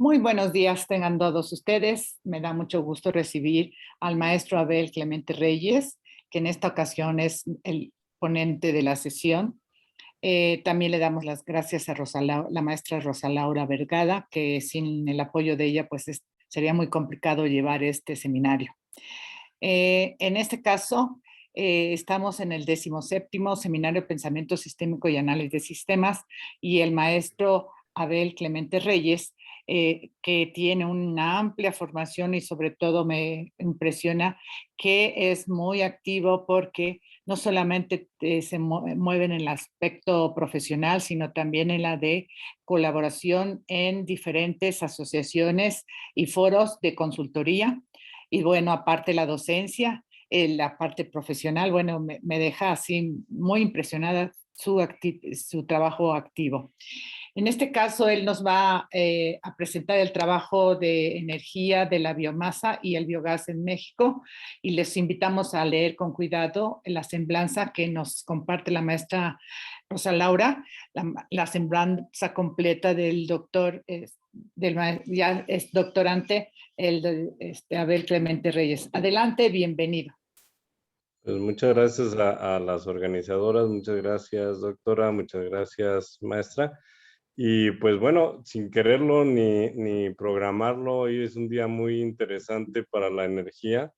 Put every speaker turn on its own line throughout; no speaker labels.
Muy buenos días tengan todos ustedes. Me da mucho gusto recibir al maestro Abel Clemente Reyes, que en esta ocasión es el ponente de la sesión. También le damos las gracias a la maestra Rosa Laura Vergada, que sin el apoyo de ella, pues sería muy complicado llevar este seminario. En este caso, estamos en el 17º Seminario de Pensamiento Sistémico y Análisis de Sistemas, y el maestro Abel Clemente Reyes, que tiene una amplia formación y sobre todo me impresiona que es muy activo porque no solamente se mueve en el aspecto profesional, sino también en la de colaboración en diferentes asociaciones y foros de consultoría. Y bueno, aparte la docencia, la parte profesional, bueno, me deja así muy impresionada su trabajo activo. En este caso, él nos va a presentar el trabajo de energía de la biomasa y el biogás en México, y les invitamos a leer con cuidado la semblanza que nos comparte la maestra Rosa Laura, la semblanza completa del doctor, ya es doctorante, Abel Clemente Reyes. Adelante, bienvenido.
Pues muchas gracias a las organizadoras, muchas gracias doctora, muchas gracias maestra. Y pues bueno, sin quererlo ni programarlo, hoy es un día muy interesante para la energía,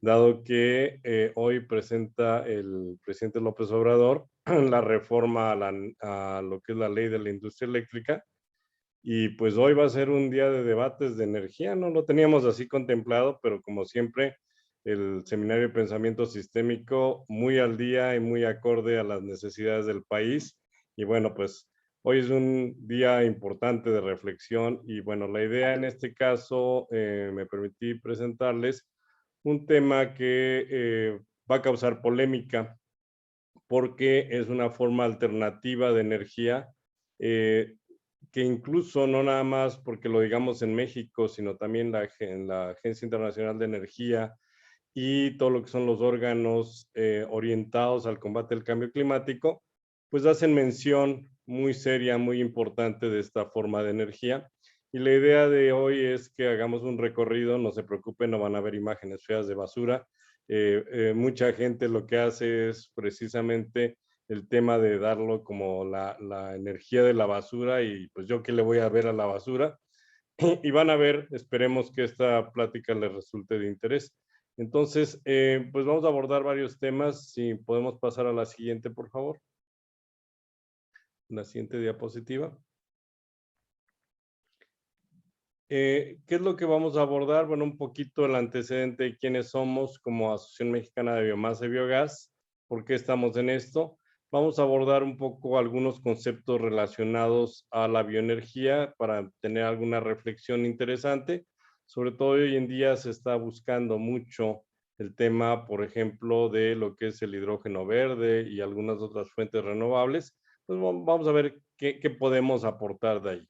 dado que hoy presenta el presidente López Obrador la reforma a lo que es la ley de la industria eléctrica. Y pues hoy va a ser un día de debates de energía, no lo teníamos así contemplado, pero como siempre, el Seminario de Pensamiento Sistémico muy al día y muy acorde a las necesidades del país. Y bueno, pues hoy es un día importante de reflexión y bueno, la idea en este caso, me permití presentarles un tema que va a causar polémica porque es una forma alternativa de energía eh, que incluso no nada más porque lo digamos en México, sino también en la Agencia Internacional de Energía y todo lo que son los órganos orientados al combate del cambio climático, pues hacen mención muy seria, muy importante de esta forma de energía. Y la idea de hoy es que hagamos un recorrido, no se preocupen, no van a ver imágenes feas de basura. Mucha gente lo que hace es precisamente el tema de darlo como la energía de la basura y pues yo qué le voy a ver a la basura. Y van a ver, esperemos que esta plática les resulte de interés. Entonces, pues vamos a abordar varios temas. Si podemos pasar a la siguiente, por favor. La siguiente diapositiva. ¿Qué es lo que vamos a abordar? Bueno, un poquito el antecedente de quiénes somos como Asociación Mexicana de Biomasa y Biogás, por qué estamos en esto. Vamos a abordar un poco algunos conceptos relacionados a la bioenergía para tener alguna reflexión interesante. Sobre todo hoy en día se está buscando mucho el tema, por ejemplo, de lo que es el hidrógeno verde y algunas otras fuentes renovables. Pues vamos a ver qué podemos aportar de ahí.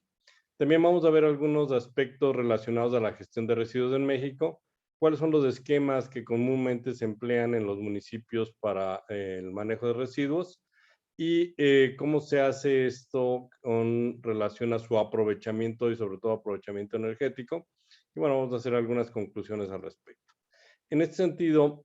También vamos a ver algunos aspectos relacionados a la gestión de residuos en México, cuáles son los esquemas que comúnmente se emplean en los municipios para el manejo de residuos y cómo se hace esto con relación a su aprovechamiento y sobre todo aprovechamiento energético. Y bueno, vamos a hacer algunas conclusiones al respecto. En este sentido,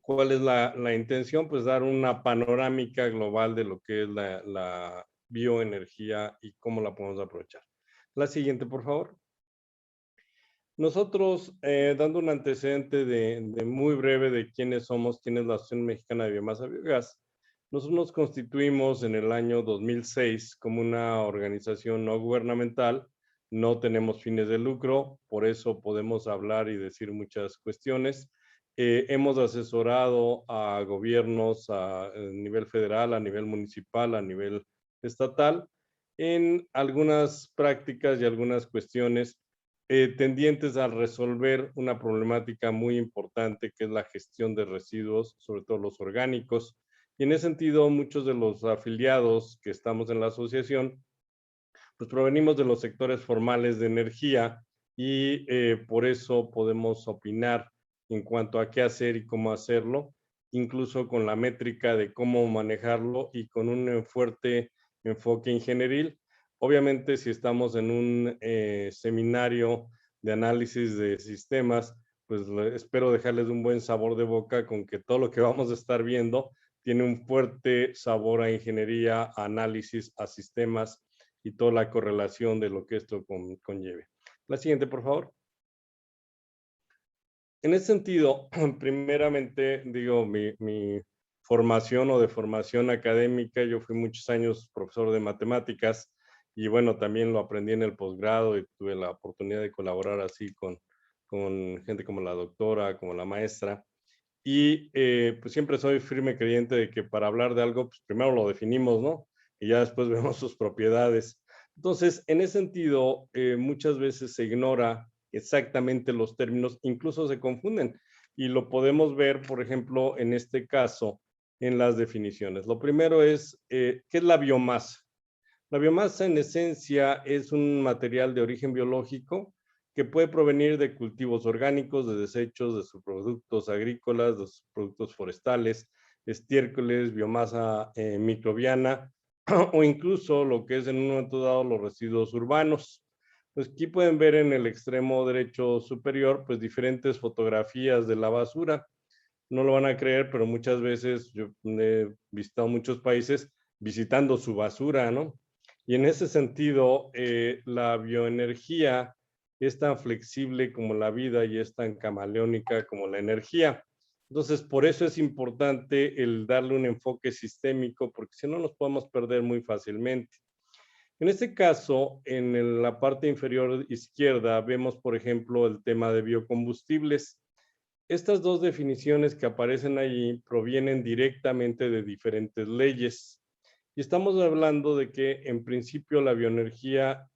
¿cuál es la intención? Pues dar una panorámica global de lo que es la bioenergía y cómo la podemos aprovechar. La siguiente, por favor. Nosotros, dando un antecedente de muy breve de quiénes somos, quién es la Asociación Mexicana de Biomasa y Biogás, nosotros nos constituimos en el año 2006 como una organización no gubernamental, no tenemos fines de lucro, por eso podemos hablar y decir muchas cuestiones. Hemos asesorado a gobiernos a nivel federal, a nivel municipal, a nivel estatal, en algunas prácticas y algunas cuestiones tendientes a resolver una problemática muy importante que es la gestión de residuos, sobre todo los orgánicos. Y en ese sentido, muchos de los afiliados que estamos en la asociación, pues provenimos de los sectores formales de energía y por eso podemos opinar en cuanto a qué hacer y cómo hacerlo, incluso con la métrica de cómo manejarlo y con un fuerte enfoque ingenieril. Obviamente, si estamos en un seminario de análisis de sistemas, pues espero dejarles un buen sabor de boca con que todo lo que vamos a estar viendo tiene un fuerte sabor a ingeniería, a análisis, a sistemas y toda la correlación de lo que esto conlleve. La siguiente, por favor. En ese sentido, primeramente, digo, mi formación o de formación académica, yo fui muchos años profesor de matemáticas y bueno, también lo aprendí en el posgrado y tuve la oportunidad de colaborar así con gente como la doctora, como la maestra. Y pues siempre soy firme creyente de que para hablar de algo, pues primero lo definimos, ¿no? Y ya después vemos sus propiedades. Entonces, en ese sentido, muchas veces se ignora exactamente los términos, incluso se confunden. Y lo podemos ver, por ejemplo, en este caso, en las definiciones. Lo primero es, ¿qué es la biomasa? La biomasa, en esencia, es un material de origen biológico que puede provenir de cultivos orgánicos, de desechos, de subproductos agrícolas, de subproductos forestales, estiércoles, biomasa microbiana o incluso lo que es en un momento dado los residuos urbanos. Pues aquí pueden ver en el extremo derecho superior pues diferentes fotografías de la basura. No lo van a creer, pero muchas veces yo he visitado muchos países visitando su basura, ¿no? Y en ese sentido, la bioenergía es tan flexible como la vida y es tan camaleónica como la energía. Entonces, por eso es importante el darle un enfoque sistémico, porque si no nos podemos perder muy fácilmente. En este caso, en la parte inferior izquierda, vemos, por ejemplo, el tema de biocombustibles. Estas dos definiciones que aparecen allí provienen directamente de diferentes leyes. Y estamos hablando de que en principio la bioenergía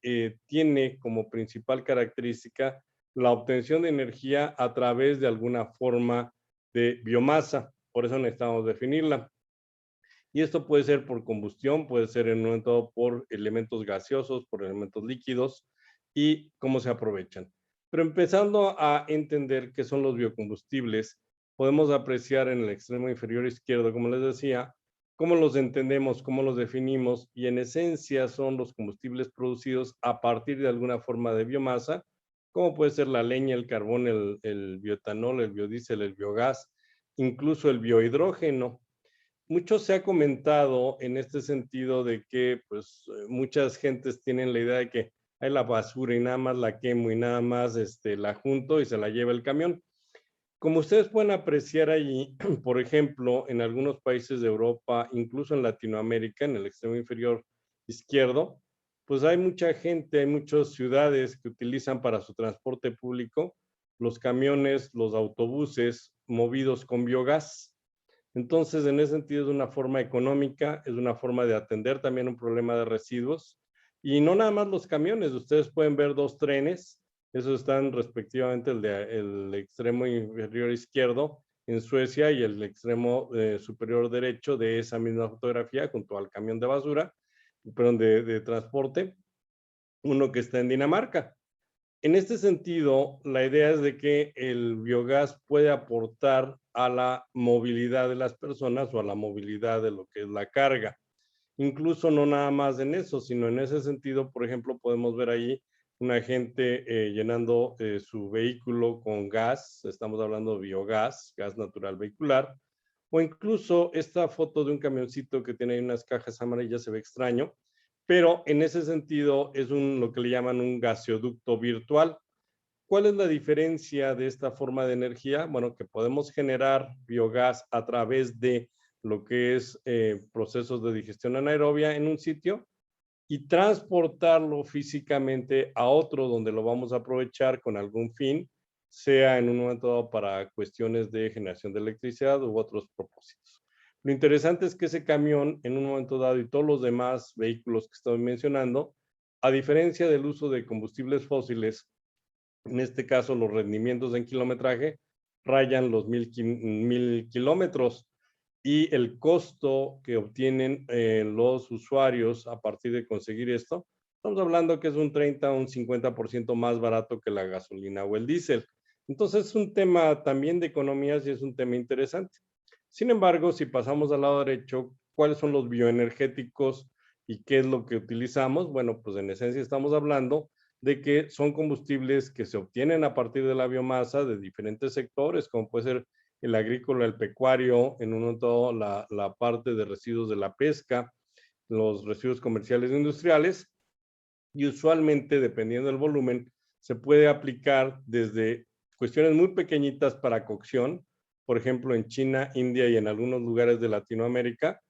tiene como principal característica la obtención de energía a través de alguna forma de biomasa. Por eso necesitamos definirla. Y esto puede ser por combustión, puede ser en un momento por elementos gaseosos, por elementos líquidos y cómo se aprovechan. Pero empezando a entender qué son los biocombustibles, podemos apreciar en el extremo inferior izquierdo, como les decía, cómo los entendemos, cómo los definimos y en esencia son los combustibles producidos a partir de alguna forma de biomasa, como puede ser la leña, el carbón, el bioetanol, el biodiesel, el biogás, incluso el biohidrógeno. Mucho se ha comentado en este sentido de que pues muchas gentes tienen la idea de que hay la basura y nada más la quemo y nada más la junto y se la lleva el camión. Como ustedes pueden apreciar allí, por ejemplo, en algunos países de Europa, incluso en Latinoamérica, en el extremo inferior izquierdo, pues hay mucha gente, hay muchas ciudades que utilizan para su transporte público los camiones, los autobuses movidos con biogás. Entonces, en ese sentido, es una forma económica, es una forma de atender también un problema de residuos. Y no nada más los camiones, ustedes pueden ver dos trenes, esos están respectivamente el extremo inferior izquierdo en Suecia y el extremo superior derecho de esa misma fotografía junto al camión de basura, perdón, de transporte, uno que está en Dinamarca. En este sentido, la idea es de que el biogás puede aportar a la movilidad de las personas o a la movilidad de lo que es la carga. Incluso no nada más en eso, sino en ese sentido, por ejemplo, podemos ver ahí una gente llenando su vehículo con gas, estamos hablando de biogás, gas natural vehicular, o incluso esta foto de un camioncito que tiene ahí unas cajas amarillas, se ve extraño, pero en ese sentido es lo que le llaman un gaseoducto virtual. ¿Cuál es la diferencia de esta forma de energía? Bueno, que podemos generar biogás a través de lo que es procesos de digestión anaerobia en un sitio y transportarlo físicamente a otro donde lo vamos a aprovechar con algún fin, sea en un momento dado para cuestiones de generación de electricidad u otros propósitos. Lo interesante es que ese camión, en un momento dado, y todos los demás vehículos que estoy mencionando, a diferencia del uso de combustibles fósiles, en este caso los rendimientos en kilometraje rayan los 1000 kilómetros y el costo que obtienen los usuarios a partir de conseguir esto, estamos hablando que es un 30 o un 50% más barato que la gasolina o el diésel. Entonces es un tema también de economías y es un tema interesante. Sin embargo, si pasamos al lado derecho, ¿cuáles son los bioenergéticos ¿Y qué es lo que utilizamos? Bueno, pues en esencia estamos hablando de que son combustibles que se obtienen a partir de la biomasa de diferentes sectores, como puede ser el agrícola, el pecuario, en uno todo la parte de residuos de la pesca, los residuos comerciales e industriales, y usualmente, dependiendo del volumen, se puede aplicar desde cuestiones muy pequeñitas para cocción, por ejemplo, en China, India y en algunos lugares de Latinoamérica,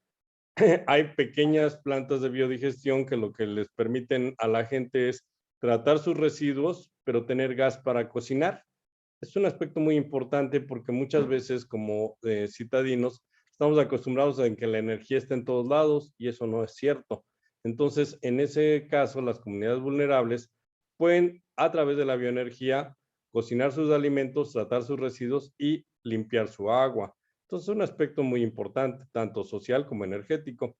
hay pequeñas plantas de biodigestión que lo que les permiten a la gente es tratar sus residuos, pero tener gas para cocinar. Es un aspecto muy importante porque muchas veces como citadinos estamos acostumbrados a que la energía está en todos lados y eso no es cierto. Entonces, en ese caso, las comunidades vulnerables pueden, a través de la bioenergía, cocinar sus alimentos, tratar sus residuos y limpiar su agua. Entonces, es un aspecto muy importante, tanto social como energético.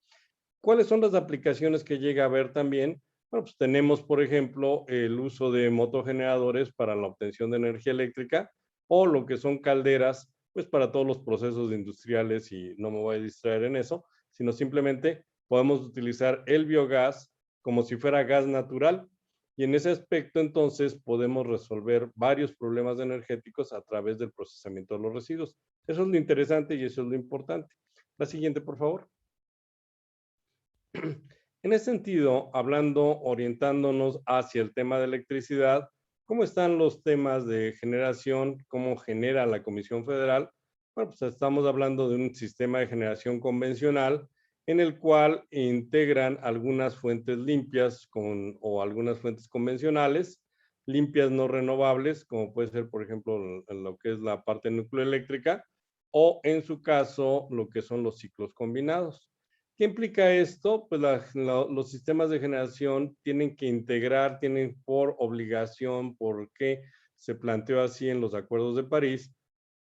¿Cuáles son las aplicaciones que llega a haber también? Bueno, pues tenemos, por ejemplo, el uso de motogeneradores para la obtención de energía eléctrica o lo que son calderas, pues para todos los procesos industriales, y no me voy a distraer en eso, sino simplemente podemos utilizar el biogás como si fuera gas natural. Y en ese aspecto, entonces, podemos resolver varios problemas energéticos a través del procesamiento de los residuos. Eso es lo interesante y eso es lo importante. La siguiente, por favor. En ese sentido, hablando, orientándonos hacia el tema de electricidad, ¿cómo están los temas de generación? ¿Cómo genera la Comisión Federal? Bueno, pues estamos hablando de un sistema de generación convencional en el cual integran algunas fuentes limpias o algunas fuentes convencionales, limpias no renovables, como puede ser, por ejemplo, lo que es la parte nucleoeléctrica, o en su caso, lo que son los ciclos combinados. ¿Qué implica esto? Pues los sistemas de generación tienen que integrar, tienen por obligación, porque se planteó así en los acuerdos de París,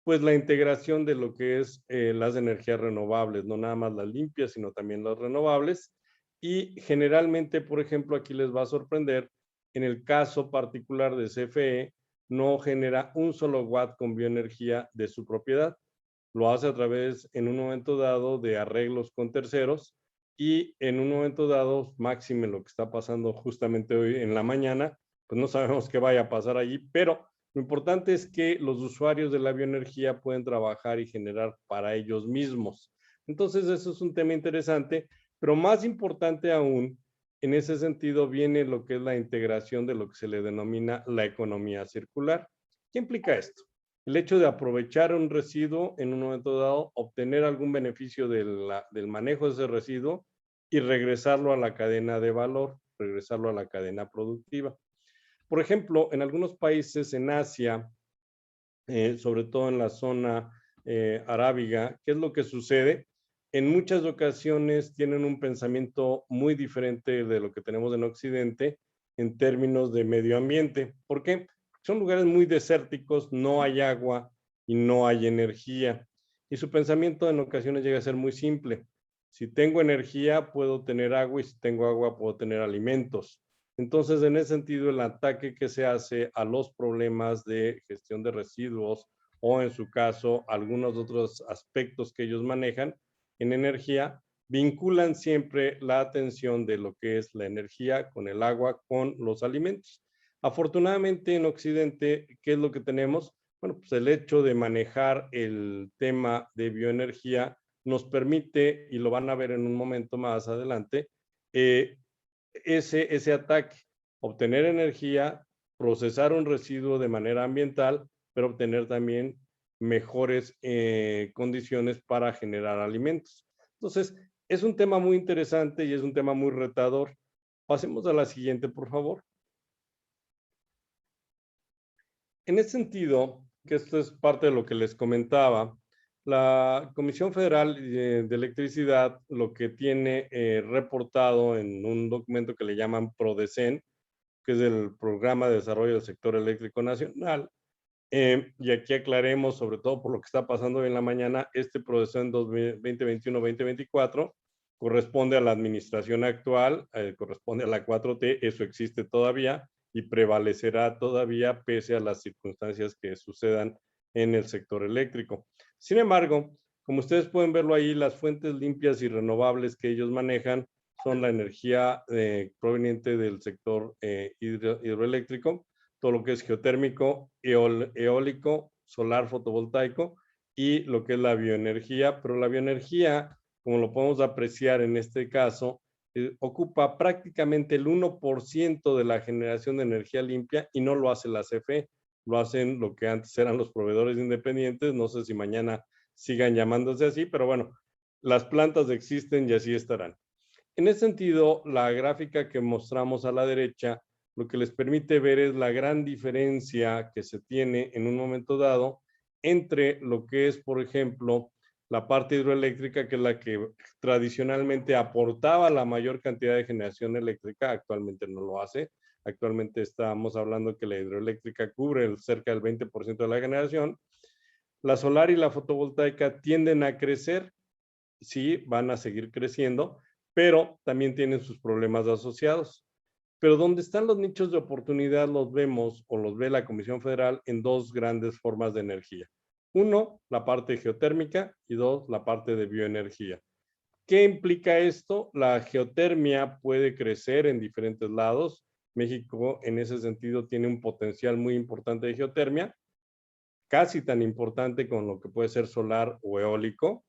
pues la integración de lo que es las energías renovables, no nada más las limpias, sino también las renovables. Y generalmente, por ejemplo, aquí les va a sorprender, en el caso particular de CFE, no genera un solo watt con bioenergía de su propiedad, lo hace a través, en un momento dado, de arreglos con terceros, y en un momento dado, máxime lo que está pasando justamente hoy en la mañana, pues no sabemos qué vaya a pasar allí, pero lo importante es que los usuarios de la bioenergía pueden trabajar y generar para ellos mismos. Entonces, eso es un tema interesante, pero más importante aún, en ese sentido viene lo que es la integración de lo que se le denomina la economía circular. ¿Qué implica esto? El hecho de aprovechar un residuo en un momento dado, obtener algún beneficio del manejo de ese residuo y regresarlo a la cadena de valor, regresarlo a la cadena productiva. Por ejemplo, en algunos países en Asia, sobre todo en la zona arábiga, ¿qué es lo que sucede? En muchas ocasiones tienen un pensamiento muy diferente de lo que tenemos en Occidente en términos de medio ambiente. ¿Por qué? Son lugares muy desérticos, no hay agua y no hay energía. Y su pensamiento en ocasiones llega a ser muy simple. Si tengo energía, puedo tener agua, y si tengo agua, puedo tener alimentos. Entonces, en ese sentido, el ataque que se hace a los problemas de gestión de residuos o, en su caso, algunos otros aspectos que ellos manejan en energía, vinculan siempre la atención de lo que es la energía con el agua, con los alimentos. Afortunadamente, en Occidente, ¿qué es lo que tenemos? Bueno, pues el hecho de manejar el tema de bioenergía nos permite, y lo van a ver en un momento más adelante, ese ataque, obtener energía, procesar un residuo de manera ambiental, pero obtener también mejores condiciones para generar alimentos. Entonces, es un tema muy interesante y es un tema muy retador. Pasemos a la siguiente, por favor. En ese sentido, que esto es parte de lo que les comentaba, la Comisión Federal de Electricidad lo que tiene reportado en un documento que le llaman PRODECEN, que es el Programa de Desarrollo del Sector Eléctrico Nacional, y aquí aclaremos, sobre todo por lo que está pasando hoy en la mañana, este PRODECEN 2021-2024 corresponde a la administración actual, corresponde a la 4T, eso existe todavía y prevalecerá todavía pese a las circunstancias que sucedan en el sector eléctrico. Sin embargo, como ustedes pueden verlo ahí, las fuentes limpias y renovables que ellos manejan son la energía proveniente del sector hidroeléctrico, todo lo que es geotérmico, eólico, solar, fotovoltaico y lo que es la bioenergía, pero la bioenergía, como lo podemos apreciar en este caso, ocupa prácticamente el 1% de la generación de energía limpia y no lo hace la CFE, lo hacen lo que antes eran los proveedores independientes, no sé si mañana sigan llamándose así, pero bueno, las plantas existen y así estarán. En ese sentido, la gráfica que mostramos a la derecha, lo que les permite ver es la gran diferencia que se tiene en un momento dado entre lo que es, por ejemplo, la parte hidroeléctrica, que es la que tradicionalmente aportaba la mayor cantidad de generación eléctrica, actualmente no lo hace. Actualmente estamos hablando que la hidroeléctrica cubre cerca del 20% de la generación. La solar y la fotovoltaica tienden a crecer, sí, van a seguir creciendo, pero también tienen sus problemas asociados. Pero donde están los nichos de oportunidad los vemos o los ve la Comisión Federal en dos grandes formas de energía. Uno, la parte geotérmica y dos, la parte de bioenergía. ¿Qué implica esto? La geotermia puede crecer en diferentes lados. México en ese sentido tiene un potencial muy importante de geotermia, casi tan importante como lo que puede ser solar o eólico.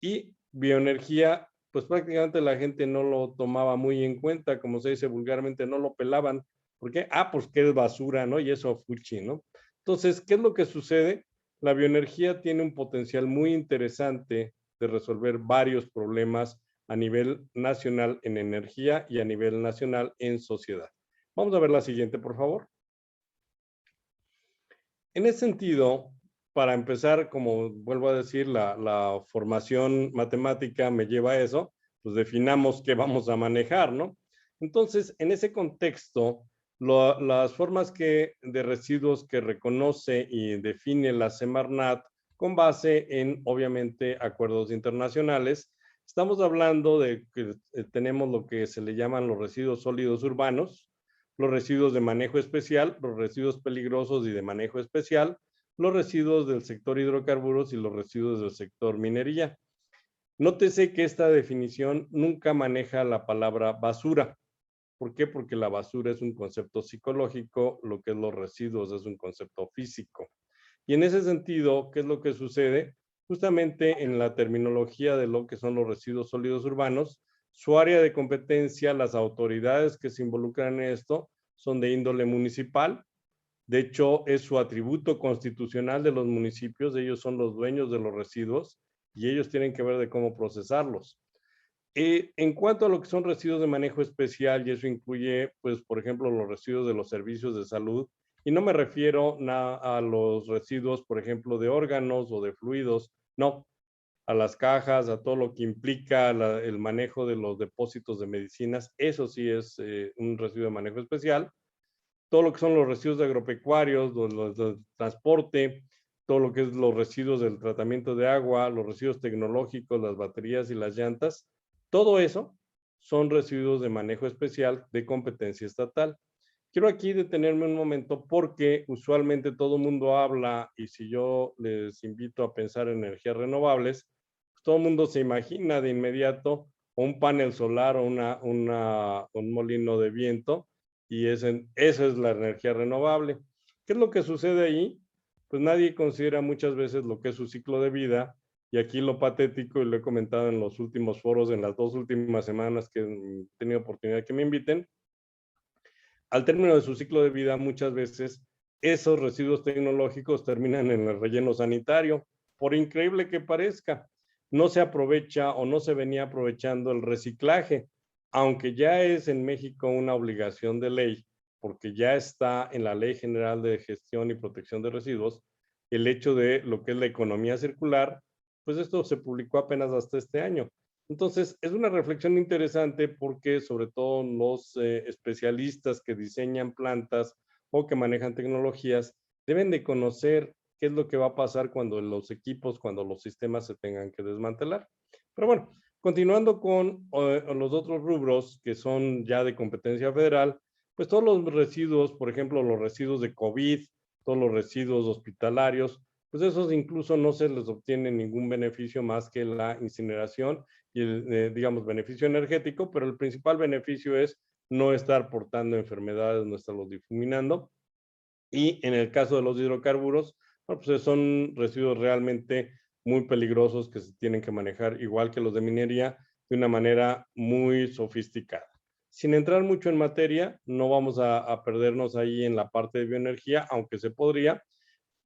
Y bioenergía, pues prácticamente la gente no lo tomaba muy en cuenta, como se dice vulgarmente, no lo pelaban. ¿Por qué? Ah, pues que es basura, ¿no? Y eso fuchi, ¿no? Entonces, ¿qué es lo que sucede? La bioenergía tiene un potencial muy interesante de resolver varios problemas a nivel nacional en energía y a nivel nacional en sociedad. Vamos a ver la siguiente, por favor. En ese sentido, para empezar, como vuelvo a decir, la formación matemática me lleva a eso, pues definamos qué vamos a manejar, ¿no? Entonces, en ese contexto, las formas de residuos que reconoce y define la Semarnat con base en, obviamente, acuerdos internacionales, estamos hablando de que tenemos lo que se le llaman los residuos sólidos urbanos, los residuos de manejo especial, los residuos peligrosos y de manejo especial, los residuos del sector hidrocarburos y los residuos del sector minería. Nótese que esta definición nunca maneja la palabra basura. ¿Por qué? Porque la basura es un concepto psicológico, lo que es los residuos es un concepto físico. Y en ese sentido, ¿qué es lo que sucede? Justamente en la terminología de lo que son los residuos sólidos urbanos, su área de competencia, las autoridades que se involucran en esto, son de índole municipal. De hecho, es su atributo constitucional de los municipios. Ellos son los dueños de los residuos y ellos tienen que ver de cómo procesarlos. En cuanto a lo que son residuos de manejo especial, y eso incluye, pues, por ejemplo, los residuos de los servicios de salud, y no me refiero a los residuos, por ejemplo, de órganos o de fluidos, no, a las cajas, a todo lo que implica el manejo de los depósitos de medicinas, eso sí es un residuo de manejo especial. Todo lo que son los residuos de agropecuarios, los de transporte, todo lo que es los residuos del tratamiento de agua, los residuos tecnológicos, las baterías y las llantas, todo eso son residuos de manejo especial de competencia estatal. Quiero aquí detenerme un momento porque usualmente todo el mundo habla y si yo les invito a pensar en energías renovables, pues todo el mundo se imagina de inmediato un panel solar o un molino de viento y esa es la energía renovable. ¿Qué es lo que sucede ahí? Pues nadie considera muchas veces lo que es su ciclo de vida y aquí lo patético, y lo he comentado en los últimos foros, en las 2 últimas semanas que he tenido oportunidad de que me inviten, al término de su ciclo de vida, muchas veces esos residuos tecnológicos terminan en el relleno sanitario. Por increíble que parezca, no se aprovecha o no se venía aprovechando el reciclaje, aunque ya es en México una obligación de ley, porque ya está en la Ley General de Gestión y Protección de Residuos, el hecho de lo que es la economía circular, pues esto se publicó apenas hasta este año. Entonces, es una reflexión interesante porque sobre todo los especialistas que diseñan plantas o que manejan tecnologías deben de conocer qué es lo que va a pasar cuando los equipos, cuando los sistemas se tengan que desmantelar. Pero bueno, continuando con los otros rubros que son ya de competencia federal, pues todos los residuos, por ejemplo, los residuos de COVID, todos los residuos hospitalarios, pues esos incluso no se les obtiene ningún beneficio más que la incineración y el, digamos, beneficio energético, pero el principal beneficio es no estar portando enfermedades, no estarlos difuminando. Y en el caso de los hidrocarburos, bueno, pues son residuos realmente muy peligrosos que se tienen que manejar, igual que los de minería, de una manera muy sofisticada. Sin entrar mucho en materia, no vamos a perdernos ahí en la parte de bioenergía, aunque se podría.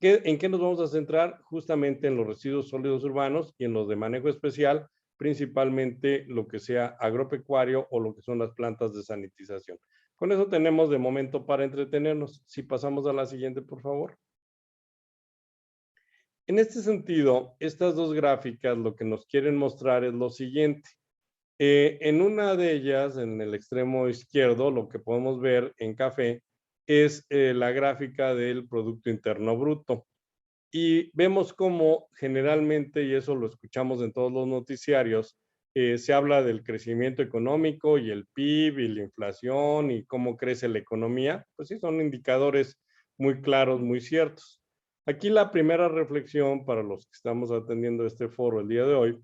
¿En qué nos vamos a centrar? Justamente en los residuos sólidos urbanos y en los de manejo especial, principalmente lo que sea agropecuario o lo que son las plantas de sanitización. Con eso tenemos de momento para entretenernos. Si pasamos a la siguiente, por favor. En este sentido, estas dos gráficas lo que nos quieren mostrar es lo siguiente. En una de ellas, en el extremo izquierdo, lo que podemos ver en café es la gráfica del Producto Interno Bruto. Y vemos cómo generalmente, y eso lo escuchamos en todos los noticiarios, se habla del crecimiento económico y el PIB y la inflación y cómo crece la economía. Pues sí, son indicadores muy claros, muy ciertos. Aquí la primera reflexión para los que estamos atendiendo este foro el día de hoy,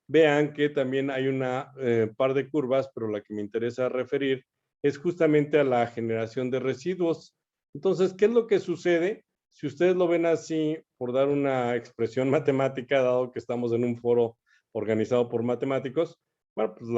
vean que también hay una par de curvas, pero la que me interesa referir es justamente a la generación de residuos. Entonces, ¿qué es lo que sucede? Si ustedes lo ven así, por dar una expresión matemática, dado que estamos en un foro organizado por matemáticos, bueno, pues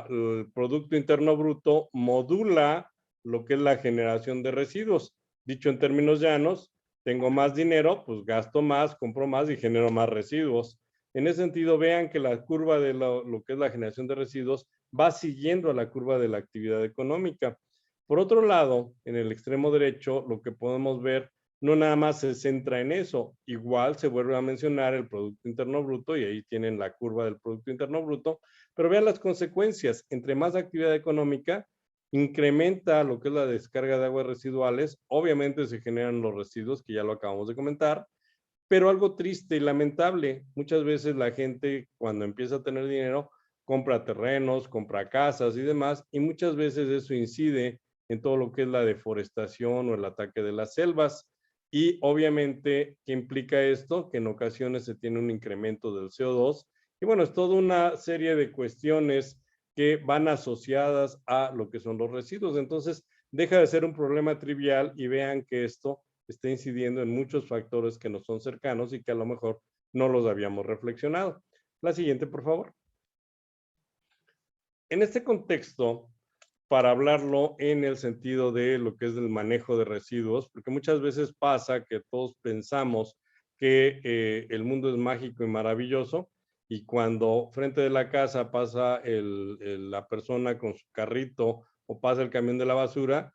el Producto Interno Bruto modula lo que es la generación de residuos. Dicho en términos llanos, tengo más dinero, pues gasto más, compro más y genero más residuos. En ese sentido, vean que la curva de lo que es la generación de residuos va siguiendo a la curva de la actividad económica. Por otro lado, en el extremo derecho, lo que podemos ver no nada más se centra en eso, igual se vuelve a mencionar el Producto Interno Bruto y ahí tienen la curva del Producto Interno Bruto, pero vean las consecuencias. Entre más actividad económica, incrementa lo que es la descarga de aguas residuales, obviamente se generan los residuos, que ya lo acabamos de comentar, pero algo triste y lamentable, muchas veces la gente cuando empieza a tener dinero compra terrenos, compra casas y demás, y muchas veces eso incide en todo lo que es la deforestación o el ataque de las selvas. Y obviamente, ¿qué implica esto? Que en ocasiones se tiene un incremento del CO2. Y bueno, es toda una serie de cuestiones que van asociadas a lo que son los residuos. Entonces, deja de ser un problema trivial y vean que esto está incidiendo en muchos factores que nos son cercanos y que a lo mejor no los habíamos reflexionado. La siguiente, por favor. En este contexto, para hablarlo en el sentido de lo que es el manejo de residuos, porque muchas veces pasa que todos pensamos que el mundo es mágico y maravilloso y cuando frente de la casa pasa la persona con su carrito o pasa el camión de la basura,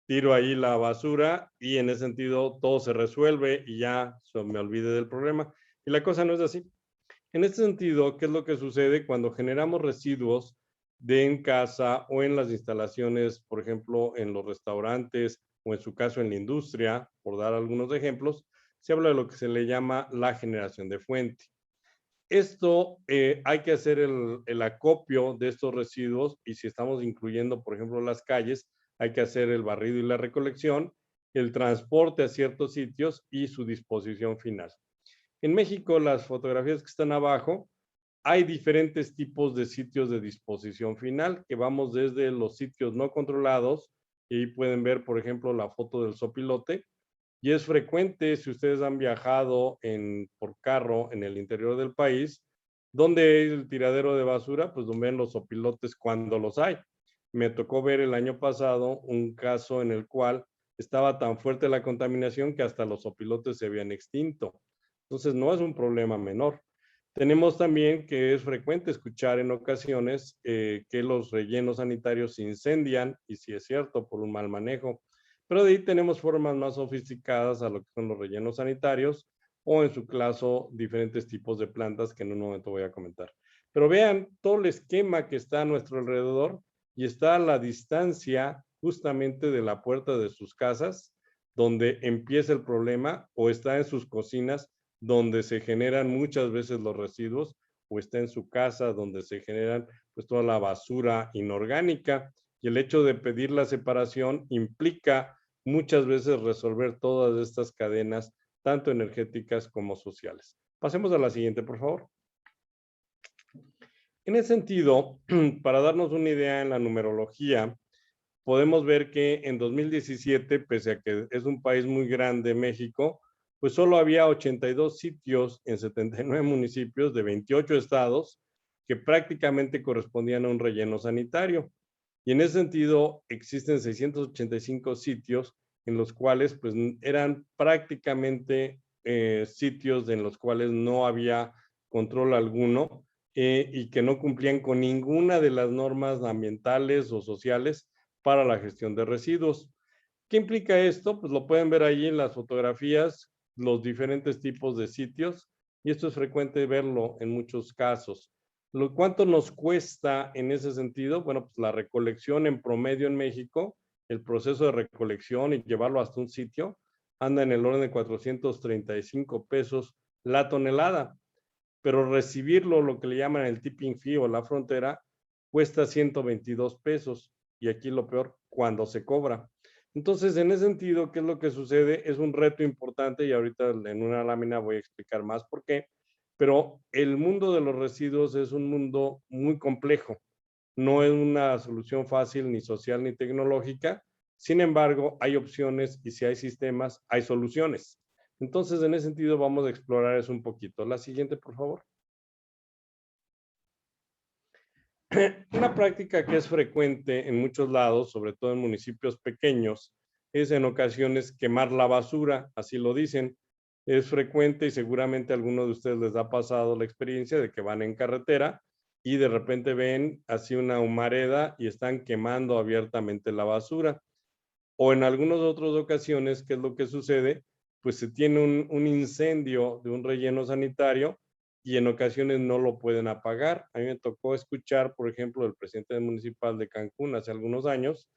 tiro ahí la basura y en ese sentido todo se resuelve y ya me olvide del problema. Y la cosa no es así. En este sentido, ¿qué es lo que sucede cuando generamos residuos de en casa o en las instalaciones, por ejemplo, en los restaurantes o en su caso en la industria, por dar algunos ejemplos? Se habla de lo que se le llama la generación de fuente. Esto hay que hacer el acopio de estos residuos y si estamos incluyendo, por ejemplo, las calles, hay que hacer el barrido y la recolección, el transporte a ciertos sitios y su disposición final. En México, las fotografías que están abajo, hay diferentes tipos de sitios de disposición final, que vamos desde los sitios no controlados, y ahí pueden ver, por ejemplo, la foto del sopilote, y es frecuente, si ustedes han viajado por carro en el interior del país, donde es el tiradero de basura, pues donde ven los sopilotes cuando los hay. Me tocó ver el año pasado un caso en el cual estaba tan fuerte la contaminación que hasta los sopilotes se habían extinto. Entonces, no es un problema menor. Tenemos también que es frecuente escuchar en ocasiones que los rellenos sanitarios se incendian, y si es cierto, por un mal manejo. Pero de ahí tenemos formas más sofisticadas a lo que son los rellenos sanitarios o en su caso diferentes tipos de plantas que en un momento voy a comentar. Pero vean todo el esquema que está a nuestro alrededor y está a la distancia justamente de la puerta de sus casas donde empieza el problema o está en sus cocinas donde se generan muchas veces los residuos o está en su casa donde se generan pues toda la basura inorgánica y el hecho de pedir la separación implica muchas veces resolver todas estas cadenas tanto energéticas como sociales. Pasemos a la siguiente, por favor. En ese sentido, para darnos una idea en la numerología, podemos ver que en 2017, pese a que es un país muy grande, México, pues solo había 82 sitios en 79 municipios de 28 estados que prácticamente correspondían a un relleno sanitario. Y en ese sentido, existen 685 sitios en los cuales pues eran prácticamente sitios en los cuales no había control alguno y que no cumplían con ninguna de las normas ambientales o sociales para la gestión de residuos. ¿Qué implica esto? Pues lo pueden ver ahí en las fotografías, los diferentes tipos de sitios, y esto es frecuente verlo en muchos casos. ¿Cuánto nos cuesta en ese sentido? Bueno, pues la recolección en promedio en México, el proceso de recolección y llevarlo hasta un sitio, anda en el orden de 435 pesos la tonelada, pero recibirlo, lo que le llaman el tipping fee o la frontera, cuesta 122 pesos, y aquí lo peor, cuando se cobra. Entonces, en ese sentido, ¿qué es lo que sucede? Es un reto importante y ahorita en una lámina voy a explicar más por qué, pero el mundo de los residuos es un mundo muy complejo. No es una solución fácil ni social ni tecnológica. Sin embargo, hay opciones y si hay sistemas, hay soluciones. Entonces, en ese sentido, vamos a explorar eso un poquito. La siguiente, por favor. Una práctica que es frecuente en muchos lados, sobre todo en municipios pequeños, es en ocasiones quemar la basura, así lo dicen. Es frecuente y seguramente a algunos de ustedes les ha pasado la experiencia de que van en carretera y de repente ven así una humareda y están quemando abiertamente la basura. O en algunas otras ocasiones, ¿qué es lo que sucede? Pues se tiene un incendio de un relleno sanitario y en ocasiones no lo pueden apagar. A mí me tocó escuchar, por ejemplo, el presidente municipal de Cancún hace algunos años,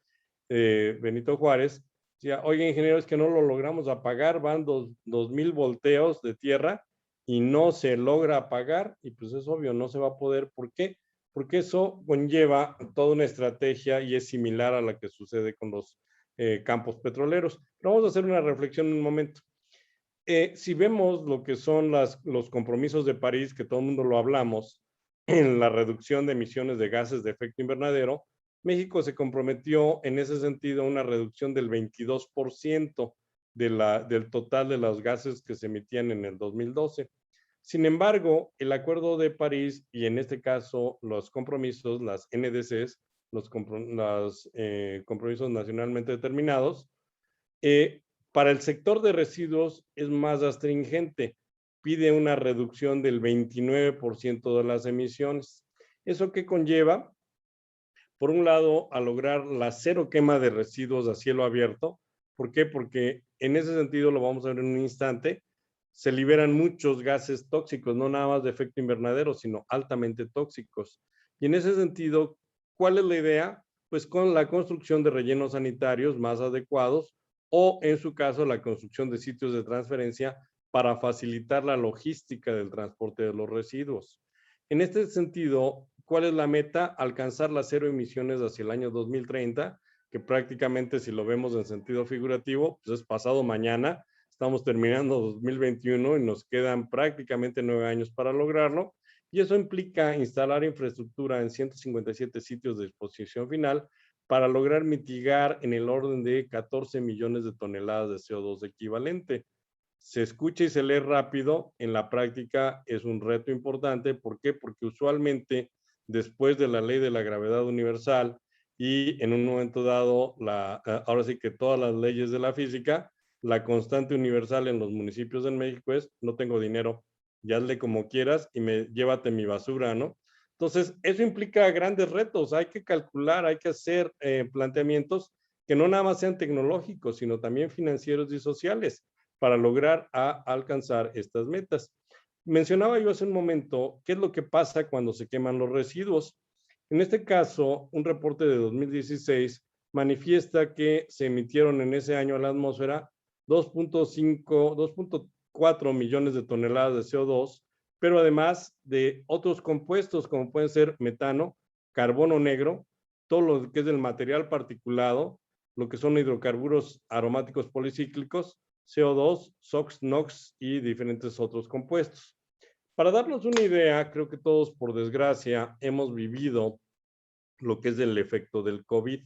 Benito Juárez, decía, oye, ingeniero, es que no lo logramos apagar, van 2000 volteos de tierra y no se logra apagar y pues es obvio, no se va a poder. ¿Por qué? Porque eso conlleva toda una estrategia y es similar a la que sucede con los campos petroleros. Pero vamos a hacer una reflexión en un momento. Si vemos lo que son los compromisos de París, que todo el mundo lo hablamos, en la reducción de emisiones de gases de efecto invernadero, México se comprometió en ese sentido a una reducción del 22% del total de los gases que se emitían en el 2012. Sin embargo, el Acuerdo de París y en este caso los compromisos, las NDCs, los compromisos nacionalmente determinados, para el sector de residuos es más astringente, pide una reducción del 29% de las emisiones. ¿Eso qué conlleva? Por un lado, a lograr la cero quema de residuos a cielo abierto. ¿Por qué? Porque en ese sentido, lo vamos a ver en un instante, se liberan muchos gases tóxicos, no nada más de efecto invernadero, sino altamente tóxicos. Y en ese sentido, ¿cuál es la idea? Pues con la construcción de rellenos sanitarios más adecuados o, en su caso, la construcción de sitios de transferencia para facilitar la logística del transporte de los residuos. En este sentido, ¿cuál es la meta? Alcanzar las cero emisiones hacia el año 2030, que prácticamente, si lo vemos en sentido figurativo, pues es pasado mañana. Estamos terminando 2021 y nos quedan prácticamente 9 años para lograrlo. Y eso implica instalar infraestructura en 157 sitios de disposición final para lograr mitigar en el orden de 14 millones de toneladas de CO2 equivalente. Se escucha y se lee rápido, en la práctica es un reto importante. ¿Por qué? Porque usualmente después de la ley de la gravedad universal y en un momento dado, ahora sí que todas las leyes de la física, la constante universal en los municipios en México es, no tengo dinero, ya hazle como quieras y llévate mi basura, ¿no? Entonces, eso implica grandes retos, hay que calcular, hay que hacer planteamientos que no nada más sean tecnológicos, sino también financieros y sociales para lograr alcanzar estas metas. Mencionaba yo hace un momento qué es lo que pasa cuando se queman los residuos. En este caso, un reporte de 2016 manifiesta que se emitieron en ese año a la atmósfera 2.4 millones de toneladas de CO2, pero además de otros compuestos como pueden ser metano, carbono negro, todo lo que es el material particulado, lo que son hidrocarburos aromáticos policíclicos, CO2, SOx, NOx y diferentes otros compuestos. Para darnos una idea, creo que todos, por desgracia, hemos vivido lo que es el efecto del COVID.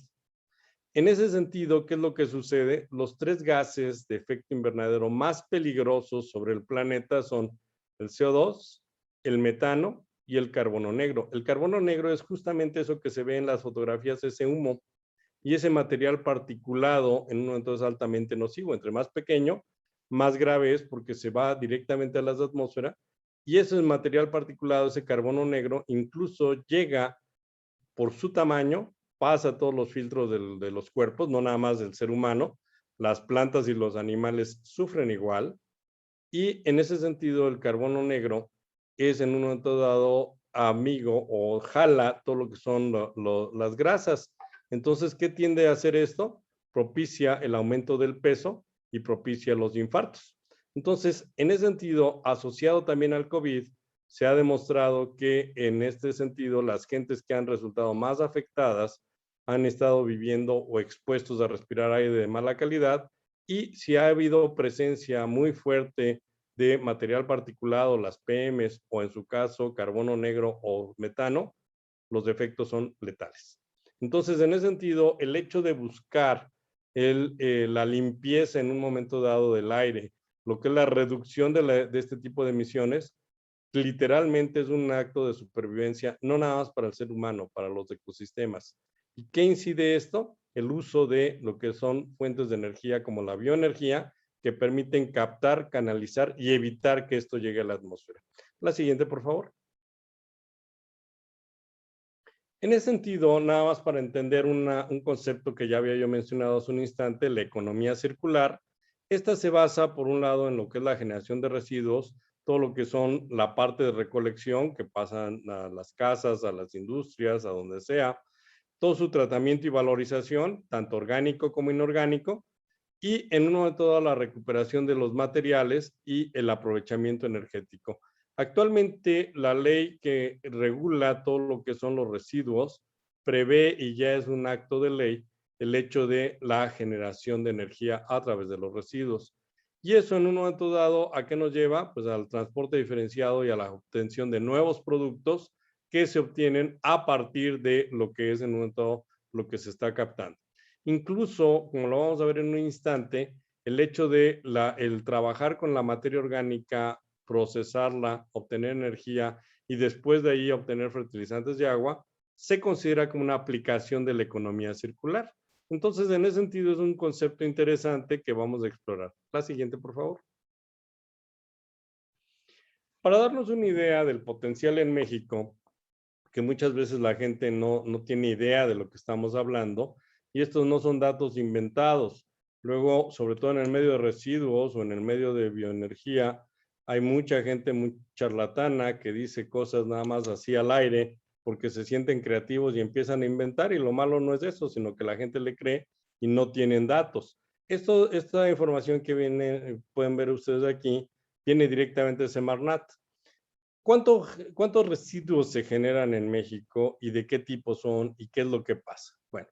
En ese sentido, ¿qué es lo que sucede? Los 3 gases de efecto invernadero más peligrosos sobre el planeta son el CO2, el metano y el carbono negro. El carbono negro es justamente eso que se ve en las fotografías, ese humo y ese material particulado en un momento es altamente nocivo. Entre más pequeño, más grave es porque se va directamente a la atmósfera y ese material particulado, ese carbono negro, incluso llega por su tamaño, pasa todos los filtros de los cuerpos, no nada más del ser humano. Las plantas y los animales sufren igual. Y en ese sentido, el carbono negro es en un momento dado amigo o jala todo lo que son las grasas. Entonces, ¿qué tiende a hacer esto? Propicia el aumento del peso y propicia los infartos. Entonces, en ese sentido, asociado también al COVID, se ha demostrado que en este sentido las gentes que han resultado más afectadas han estado viviendo o expuestos a respirar aire de mala calidad y si ha habido presencia muy fuerte de material particulado, las PMs o en su caso carbono negro o metano, los efectos son letales. Entonces, en ese sentido, el hecho de buscar la limpieza en un momento dado del aire, lo que es la reducción de este tipo de emisiones, literalmente es un acto de supervivencia, no nada más para el ser humano, para los ecosistemas. ¿Y qué incide esto? El uso de lo que son fuentes de energía como la bioenergía, que permiten captar, canalizar y evitar que esto llegue a la atmósfera. La siguiente, por favor. En ese sentido, nada más para entender un concepto que ya había yo mencionado hace un instante, la economía circular. Esta se basa, por un lado, en lo que es la generación de residuos, todo lo que son la parte de recolección que pasan a las casas, a las industrias, a donde sea, todo su tratamiento y valorización, tanto orgánico como inorgánico, y en un momento dado la recuperación de los materiales y el aprovechamiento energético. Actualmente la ley que regula todo lo que son los residuos prevé y ya es un acto de ley el hecho de la generación de energía a través de los residuos. Y eso en un momento dado, ¿a qué nos lleva? Pues al transporte diferenciado y a la obtención de nuevos productos que se obtienen a partir de lo que es en un momento dado lo que se está captando. Incluso, como lo vamos a ver en un instante, el hecho de el trabajar con la materia orgánica, procesarla, obtener energía y después de ahí obtener fertilizantes de agua, se considera como una aplicación de la economía circular. Entonces, en ese sentido, es un concepto interesante que vamos a explorar. La siguiente, por favor. Para darnos una idea del potencial en México, que muchas veces la gente no tiene idea de lo que estamos hablando, y estos no son datos inventados. Luego, sobre todo en el medio de residuos o en el medio de bioenergía, hay mucha gente muy charlatana que dice cosas nada más así al aire porque se sienten creativos y empiezan a inventar, y lo malo no es eso, sino que la gente le cree y no tienen datos. Esta información que viene, pueden ver ustedes aquí, viene directamente de Semarnat. ¿Cuántos residuos se generan en México y de qué tipo son y qué es lo que pasa? Bueno,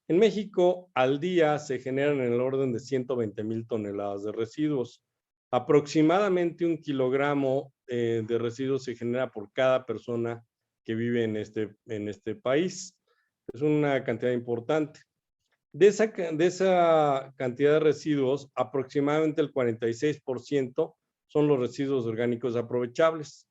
en México al día se generan en el orden de 120,000 toneladas de residuos. Aproximadamente 1 kilogramo de residuos se genera por cada persona que vive en este país. Es una cantidad importante. De esa cantidad de residuos, aproximadamente el 46% son los residuos orgánicos aprovechables.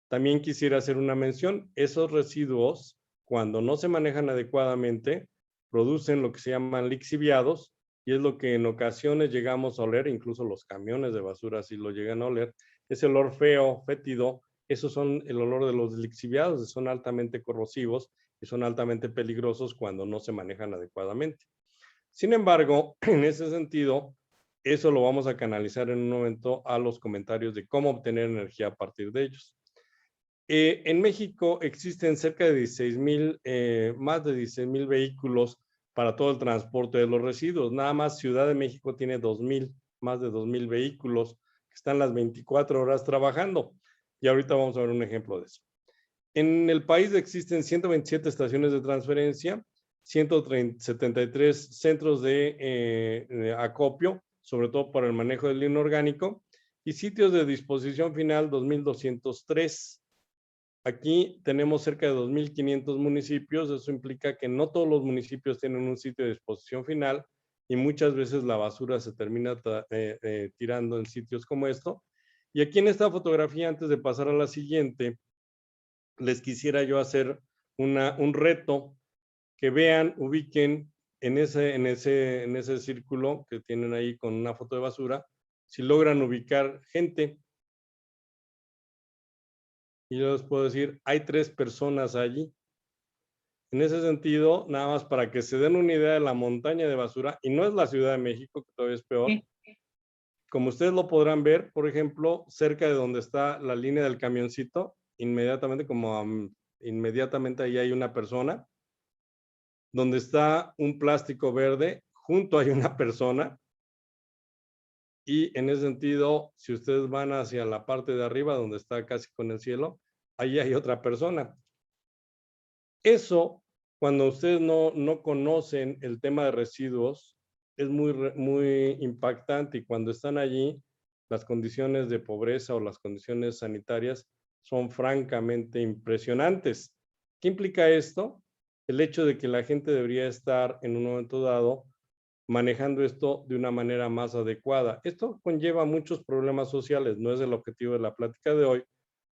También quisiera hacer una mención, esos residuos, cuando no se manejan adecuadamente, producen lo que se llaman lixiviados, y es lo que en ocasiones llegamos a oler, incluso los camiones de basura si lo llegan a oler, ese olor feo, fétido, esos son el olor de los lixiviados, son altamente corrosivos y son altamente peligrosos cuando no se manejan adecuadamente. Sin embargo, en ese sentido, eso lo vamos a canalizar en un momento a los comentarios de cómo obtener energía a partir de ellos. En México existen cerca de 16,000, más de 16,000 vehículos para todo el transporte de los residuos. Nada más Ciudad de México tiene 2,000, más de 2,000 vehículos que están las 24 horas trabajando. Y ahorita vamos a ver un ejemplo de eso. En el país existen 127 estaciones de transferencia, 173 centros de acopio, sobre todo para el manejo del lino orgánico, y sitios de disposición final 2.203. Aquí tenemos cerca de 2.500 municipios. Eso implica que no todos los municipios tienen un sitio de disposición final y muchas veces la basura se termina tirando en sitios como esto. Y aquí en esta fotografía, antes de pasar a la siguiente, les quisiera yo hacer un reto, que vean, ubiquen en ese círculo que tienen ahí con una foto de basura, si logran ubicar gente. Y yo les puedo decir, hay 3 personas allí. En ese sentido, nada más para que se den una idea de la montaña de basura, y no es la Ciudad de México, que todavía es peor.
Sí.
Como ustedes lo podrán ver, por ejemplo, cerca de donde está la línea del camioncito, inmediatamente, inmediatamente ahí hay una persona. Donde está un plástico verde, junto hay una persona. Y en ese sentido, si ustedes van hacia la parte de arriba, donde está casi con el cielo, ahí hay otra persona. Eso, cuando ustedes no conocen el tema de residuos, es muy impactante, y cuando están allí, las condiciones de pobreza o las condiciones sanitarias son francamente impresionantes. ¿Qué implica esto? El hecho de que la gente debería estar en un momento dado manejando esto de una manera más adecuada. Esto conlleva muchos problemas sociales, no es el objetivo de la plática de hoy,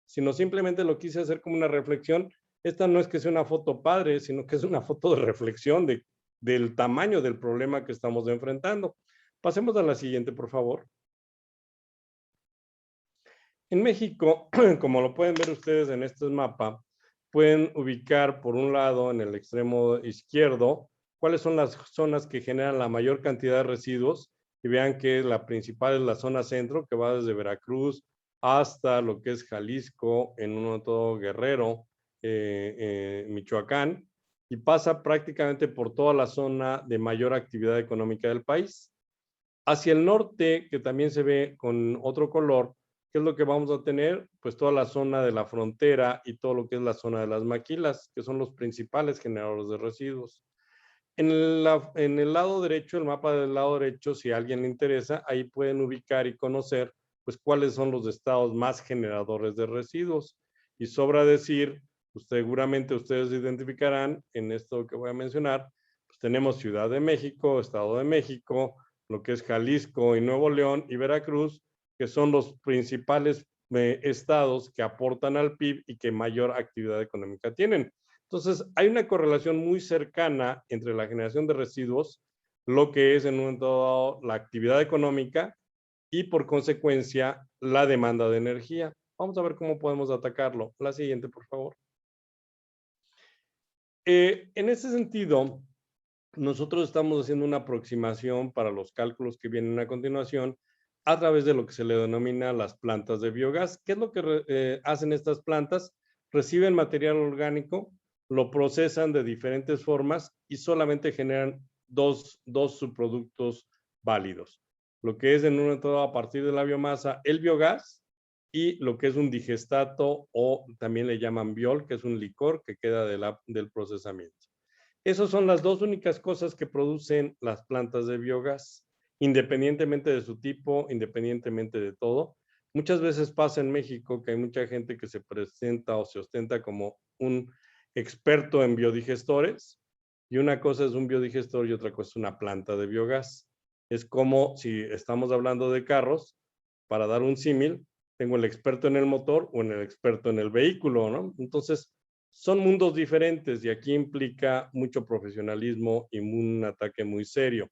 sino simplemente lo quise hacer como una reflexión. Esta no es que sea una foto padre, sino que es una foto de reflexión del tamaño del problema que estamos enfrentando. Pasemos a la siguiente, por favor. En México, como lo pueden ver ustedes en este mapa, pueden ubicar por un lado en el extremo izquierdo cuáles son las zonas que generan la mayor cantidad de residuos, y vean que la principal es la zona centro, que va desde Veracruz hasta lo que es Jalisco, en uno todo Guerrero, Michoacán, y pasa prácticamente por toda la zona de mayor actividad económica del país. Hacia el norte, que también se ve con otro color, ¿qué es lo que vamos a tener? Pues toda la zona de la frontera y todo lo que es la zona de las maquilas, que son los principales generadores de residuos. En el lado derecho, el mapa del lado derecho, si a alguien le interesa, ahí pueden ubicar y conocer pues cuáles son los estados más generadores de residuos. Y sobra decir, pues seguramente ustedes identificarán en esto que voy a mencionar, pues tenemos Ciudad de México, Estado de México, lo que es Jalisco y Nuevo León y Veracruz, que son los principales estados que aportan al PIB y que mayor actividad económica tienen. Entonces, hay una correlación muy cercana entre la generación de residuos, lo que es en un momento dado la actividad económica y por consecuencia la demanda de energía. Vamos a ver cómo podemos atacarlo. La siguiente, por favor. En ese sentido, nosotros estamos haciendo una aproximación para los cálculos que vienen a continuación a través de lo que se le denomina las plantas de biogás. ¿Qué es lo que hacen estas plantas? Reciben material orgánico, lo procesan de diferentes formas y solamente generan dos subproductos válidos. Lo que es en un momento a partir de la biomasa, el biogás, y lo que es un digestato, o también le llaman biol, que es un licor que queda del procesamiento. Esas son las 2 únicas cosas que producen las plantas de biogás, independientemente de su tipo, independientemente de todo. Muchas veces pasa en México que hay mucha gente que se presenta o se ostenta como un experto en biodigestores, y una cosa es un biodigestor y otra cosa es una planta de biogás. Es como si estamos hablando de carros, para dar un símil, tengo el experto en el motor o en el experto en el vehículo, ¿no? Entonces, son mundos diferentes y aquí implica mucho profesionalismo y un ataque muy serio.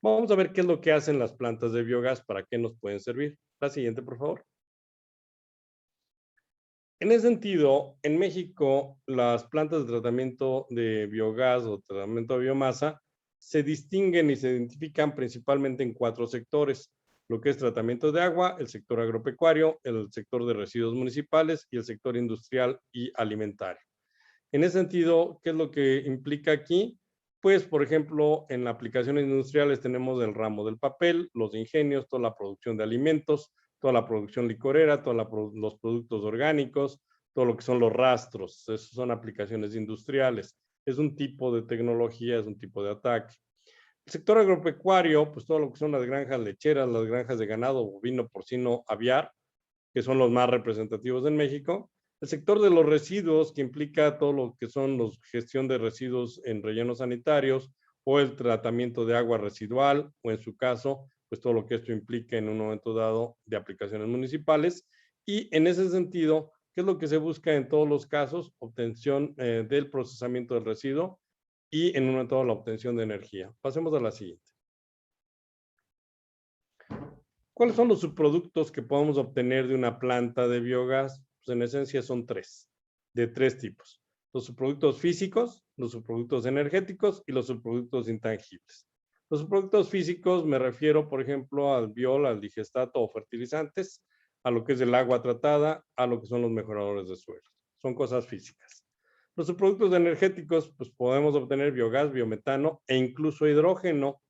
Vamos a ver qué es lo que hacen las plantas de biogás, para qué nos pueden servir. La siguiente, por favor. En ese sentido, en México, las plantas de tratamiento de biogás o tratamiento de biomasa se distinguen y se identifican principalmente en 4 sectores: lo que es tratamiento de agua, el sector agropecuario, el sector de residuos municipales y el sector industrial y alimentario. En ese sentido, ¿qué es lo que implica aquí? Pues, por ejemplo, en aplicaciones industriales tenemos el ramo del papel, los ingenios, toda la producción de alimentos, toda la producción licorera, todos los productos orgánicos, todo lo que son los rastros. Esas son aplicaciones industriales. Es un tipo de tecnología, es un tipo de ataque. El sector agropecuario, pues todo lo que son las granjas lecheras, las granjas de ganado bovino, porcino, aviar, que son los más representativos en México. El sector de los residuos, que implica todo lo que son la gestión de residuos en rellenos sanitarios o el tratamiento de agua residual, o en su caso, pues todo lo que esto implica en un momento dado de aplicaciones municipales. Y en ese sentido, ¿qué es lo que se busca en todos los casos? Obtención del procesamiento del residuo y en un momento dado la obtención de energía. Pasemos a la siguiente. ¿Cuáles son los subproductos que podemos obtener de una planta de biogás? Pues en esencia son de tres tipos. Los subproductos físicos, los subproductos energéticos y los subproductos intangibles. Los subproductos físicos me refiero, por ejemplo, al biol, al digestato o fertilizantes, a lo que es el agua tratada, a lo que son los mejoradores de suelo. Son cosas físicas. Los subproductos energéticos, pues podemos obtener biogás, biometano e incluso hidrógeno,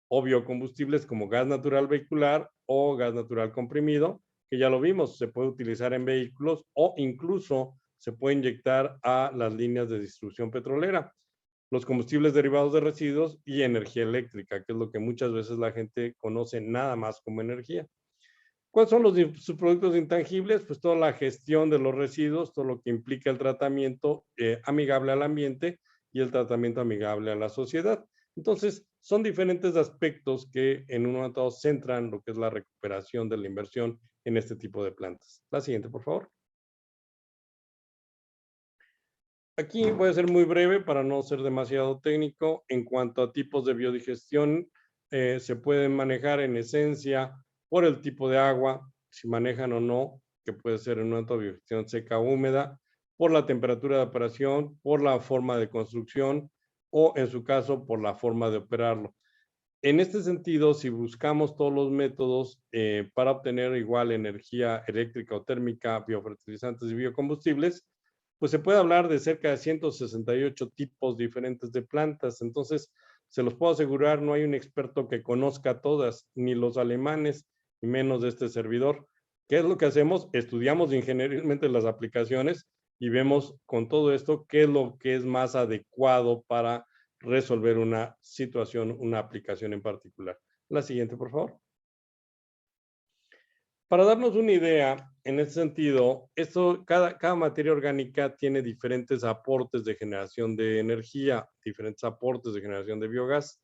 o biocombustibles como gas natural vehicular o gas natural comprimido, que ya lo vimos, se puede utilizar en vehículos o incluso se puede inyectar a las líneas de distribución petrolera. Los combustibles derivados de residuos y energía eléctrica, que es lo que muchas veces la gente conoce nada más como energía. ¿Cuáles son los subproductos intangibles? Pues toda la gestión de los residuos, todo lo que implica el tratamiento amigable al ambiente y el tratamiento amigable a la sociedad. Entonces, son diferentes aspectos que en un momento dado centran lo que es la recuperación de la inversión en este tipo de plantas. La siguiente, por favor. Aquí voy a ser muy breve para no ser demasiado técnico. En cuanto a tipos de biodigestión, se pueden manejar en esencia por el tipo de agua, si manejan o no, que puede ser en una biodigestión seca o húmeda, por la temperatura de operación, por la forma de construcción o, en su caso, por la forma de operarlo. En este sentido, si buscamos todos los métodos para obtener igual energía eléctrica o térmica, biofertilizantes y biocombustibles, pues se puede hablar de cerca de 168 tipos diferentes de plantas. Entonces, se los puedo asegurar, no hay un experto que conozca todas, ni los alemanes, ni menos de este servidor. ¿Qué es lo que hacemos? Estudiamos ingenierilmente las aplicaciones y vemos con todo esto qué es lo que es más adecuado para resolver una situación, una aplicación en particular. La siguiente, por favor. Para darnos una idea, en ese sentido, cada materia orgánica tiene diferentes aportes de generación de energía, diferentes aportes de generación de biogás.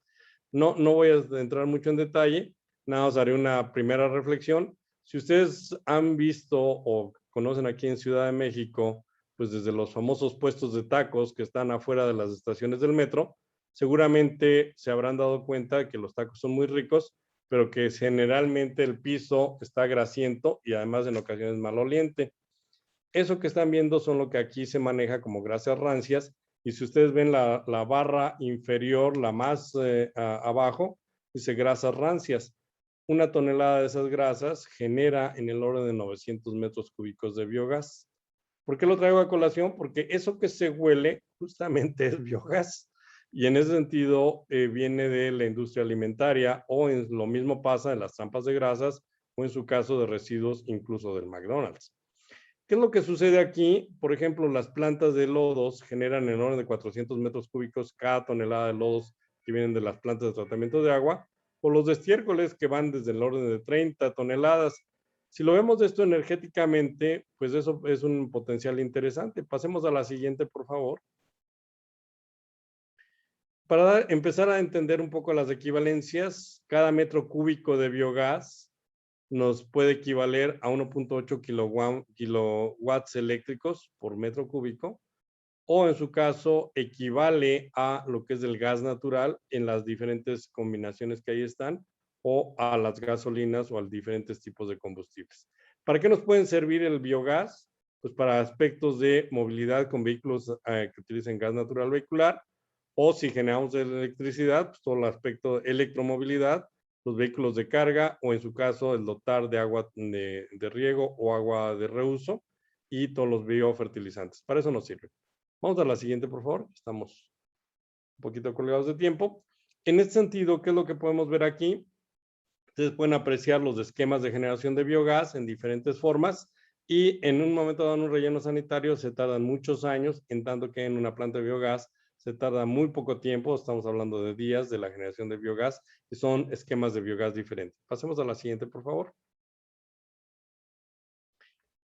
No voy a entrar mucho en detalle, nada más haré una primera reflexión. Si ustedes han visto o conocen aquí en Ciudad de México, pues desde los famosos puestos de tacos que están afuera de las estaciones del metro, seguramente se habrán dado cuenta que los tacos son muy ricos, pero que generalmente el piso está grasiento y además en ocasiones maloliente. Eso que están viendo son lo que aquí se maneja como grasas rancias, y si ustedes ven la barra inferior, la más abajo, dice grasas rancias. Una tonelada de esas grasas genera en el orden de 900 metros cúbicos de biogás. ¿Por qué lo traigo a colación? Porque eso que se huele justamente es biogás. Y en ese sentido viene de la industria alimentaria, o en lo mismo pasa en las trampas de grasas, o en su caso de residuos incluso del McDonald's. ¿Qué es lo que sucede aquí? Por ejemplo, las plantas de lodos generan en orden de 400 metros cúbicos cada tonelada de lodos que vienen de las plantas de tratamiento de agua, o los de estiércoles que van desde el orden de 30 toneladas. Si lo vemos de esto energéticamente, pues eso es un potencial interesante. Pasemos a la siguiente, por favor. Para empezar a entender un poco las equivalencias, cada metro cúbico de biogás nos puede equivaler a 1.8 kilowatts eléctricos por metro cúbico, o en su caso equivale a lo que es el gas natural en las diferentes combinaciones que ahí están, o a las gasolinas o a diferentes tipos de combustibles. ¿Para qué nos pueden servir el biogás? Pues para aspectos de movilidad con vehículos que utilicen gas natural vehicular, o si generamos electricidad, pues todo el aspecto de electromovilidad, los vehículos de carga, o en su caso el dotar de agua de riego o agua de reuso, y todos los biofertilizantes. Para eso nos sirve. Vamos a la siguiente, por favor. Estamos un poquito colgados de tiempo. En este sentido, ¿qué es lo que podemos ver aquí? Ustedes pueden apreciar los esquemas de generación de biogás en diferentes formas, y en un momento dado en un relleno sanitario se tardan muchos años, en tanto que en una planta de biogás se tarda muy poco tiempo, estamos hablando de días de la generación de biogás, y son esquemas de biogás diferentes. Pasemos a la siguiente, por favor.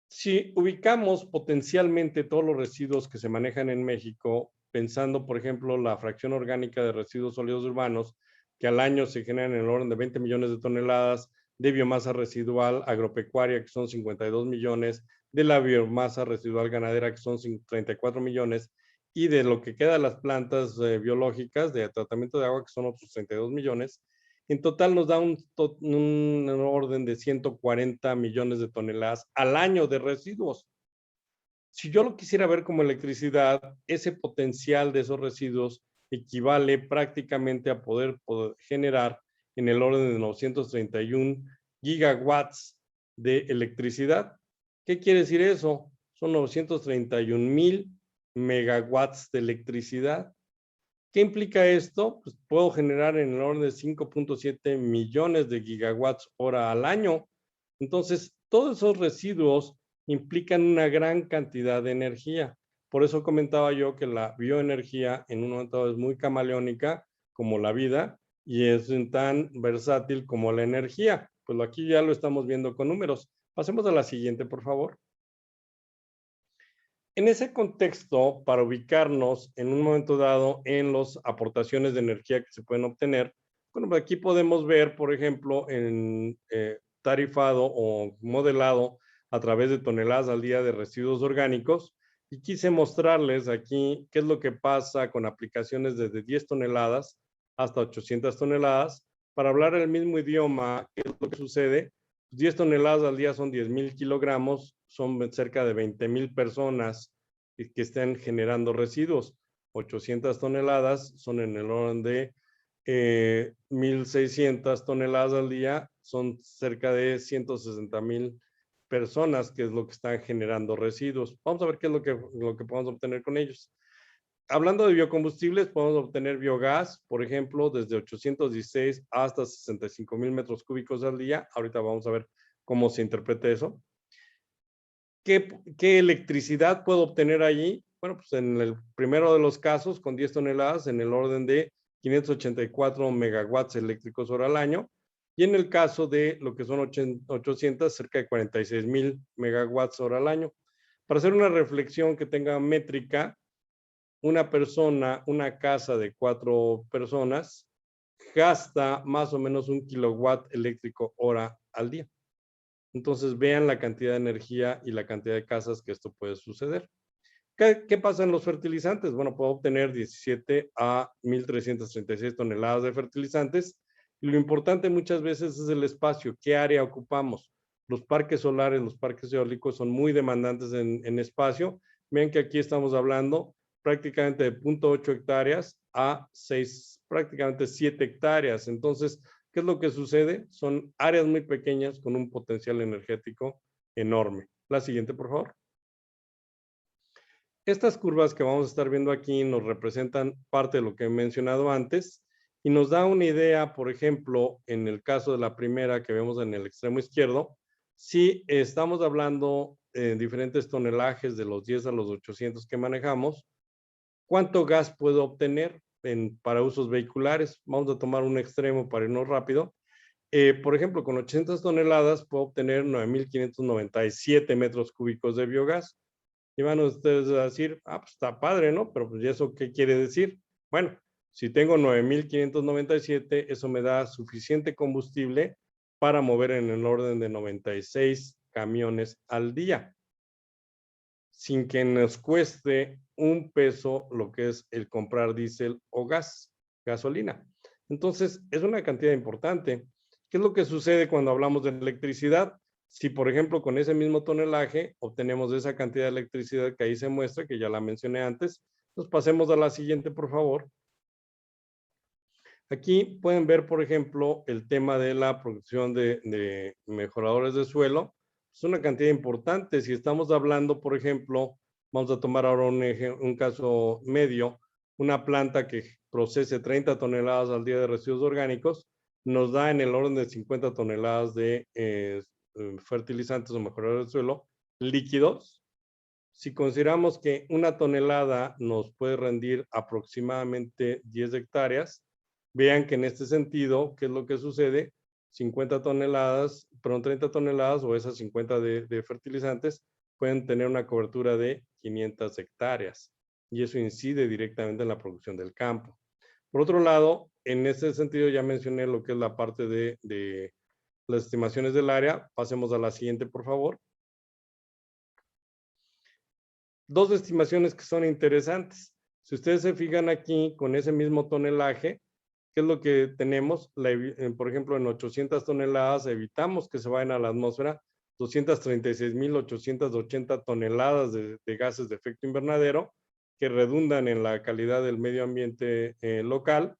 Si ubicamos potencialmente todos los residuos que se manejan en México, pensando, por ejemplo, la fracción orgánica de residuos sólidos urbanos, que al año se generan en el orden de 20 millones de toneladas, de biomasa residual agropecuaria, que son 52 millones, de la biomasa residual ganadera, que son 34 millones, y de lo que queda de las plantas biológicas de tratamiento de agua, que son otros 32 millones, en total nos da un orden de 140 millones de toneladas al año de residuos. Si yo lo quisiera ver como electricidad, ese potencial de esos residuos equivale prácticamente a poder generar en el orden de 931 gigawatts de electricidad. ¿Qué quiere decir eso? Son 931,000 megawatts de electricidad. ¿Qué implica esto? Pues puedo generar en el orden de 5.7 millones de gigawatts hora al año. Entonces, todos esos residuos implican una gran cantidad de energía. Por eso comentaba yo que la bioenergía en un momento dado es muy camaleónica como la vida y es tan versátil como la energía. Pues aquí ya lo estamos viendo con números. Pasemos a la siguiente, por favor. En ese contexto, para ubicarnos en un momento dado en las aportaciones de energía que se pueden obtener, bueno, aquí podemos ver, por ejemplo, en tarifado o modelado a través de toneladas al día de residuos orgánicos, y quise mostrarles aquí qué es lo que pasa con aplicaciones desde 10 toneladas hasta 800 toneladas, para hablar el mismo idioma, qué es lo que sucede. 10 toneladas al día son 10,000 kilogramos, son cerca de 20,000 personas que están generando residuos. 800 toneladas son en el orden de 1,600 toneladas al día, son cerca de 160,000 personas, que es lo que están generando residuos. Vamos a ver qué es lo que podemos obtener con ellos. Hablando de biocombustibles, podemos obtener biogás, por ejemplo, desde 816 hasta 65,000 metros cúbicos al día. Ahorita vamos a ver cómo se interpreta eso. ¿Qué electricidad puedo obtener allí? Bueno, pues en el primero de los casos, con 10 toneladas, en el orden de 584 megawatts eléctricos hora al año. Y en el caso de lo que son 800, cerca de 46,000 megawatts hora al año. Para hacer una reflexión que tenga métrica, una persona, una casa de 4 personas, gasta más o menos 1 kilowatt eléctrico hora al día. Entonces vean la cantidad de energía y la cantidad de casas que esto puede suceder. ¿Qué pasa en los fertilizantes? Bueno, puedo obtener 17 a 1,336 toneladas de fertilizantes. Y lo importante muchas veces es el espacio, qué área ocupamos. Los parques solares, los parques eólicos son muy demandantes en espacio. Vean que aquí estamos hablando prácticamente de 0.8 hectáreas a prácticamente 7 hectáreas. Entonces, ¿qué es lo que sucede? Son áreas muy pequeñas con un potencial energético enorme. La siguiente, por favor. Estas curvas que vamos a estar viendo aquí nos representan parte de lo que he mencionado antes y nos da una idea, por ejemplo, en el caso de la primera que vemos en el extremo izquierdo, si estamos hablando en diferentes tonelajes de los 10 a los 800 que manejamos, ¿cuánto gas puedo obtener para usos vehiculares? Vamos a tomar un extremo para irnos rápido. Por ejemplo, con 800 toneladas puedo obtener 9,597 metros cúbicos de biogás. Y van ustedes a decir, pues está padre, ¿no? Pero pues, ¿y eso qué quiere decir? Bueno, si tengo 9,597, eso me da suficiente combustible para mover en el orden de 96 camiones al día, sin que nos cueste un peso lo que es el comprar diésel o gasolina. Entonces, es una cantidad importante. ¿Qué es lo que sucede cuando hablamos de electricidad? Si, por ejemplo, con ese mismo tonelaje obtenemos esa cantidad de electricidad que ahí se muestra, que ya la mencioné antes, nos pasemos a la siguiente, por favor. Aquí pueden ver, por ejemplo, el tema de la producción de mejoradores de suelo. Es una cantidad importante. Si estamos hablando, por ejemplo, vamos a tomar ahora un caso medio, una planta que procese 30 toneladas al día de residuos orgánicos, nos da en el orden de 50 toneladas de fertilizantes o mejoradores de suelo líquidos, Si consideramos que una tonelada nos puede rendir aproximadamente 10 hectáreas, vean que en este sentido, ¿qué es lo que sucede? 50 toneladas, perdón, 30 toneladas o esas 50 de fertilizantes pueden tener una cobertura de 500 hectáreas y eso incide directamente en la producción del campo. Por otro lado, en ese sentido ya mencioné lo que es la parte de las estimaciones del área. Pasemos a la siguiente, por favor. Dos estimaciones que son interesantes. Si ustedes se fijan aquí con ese mismo tonelaje, ¿qué es lo que tenemos? Por ejemplo, en 800 toneladas evitamos que se vayan a la atmósfera 236.880 toneladas de gases de efecto invernadero que redundan en la calidad del medio ambiente local.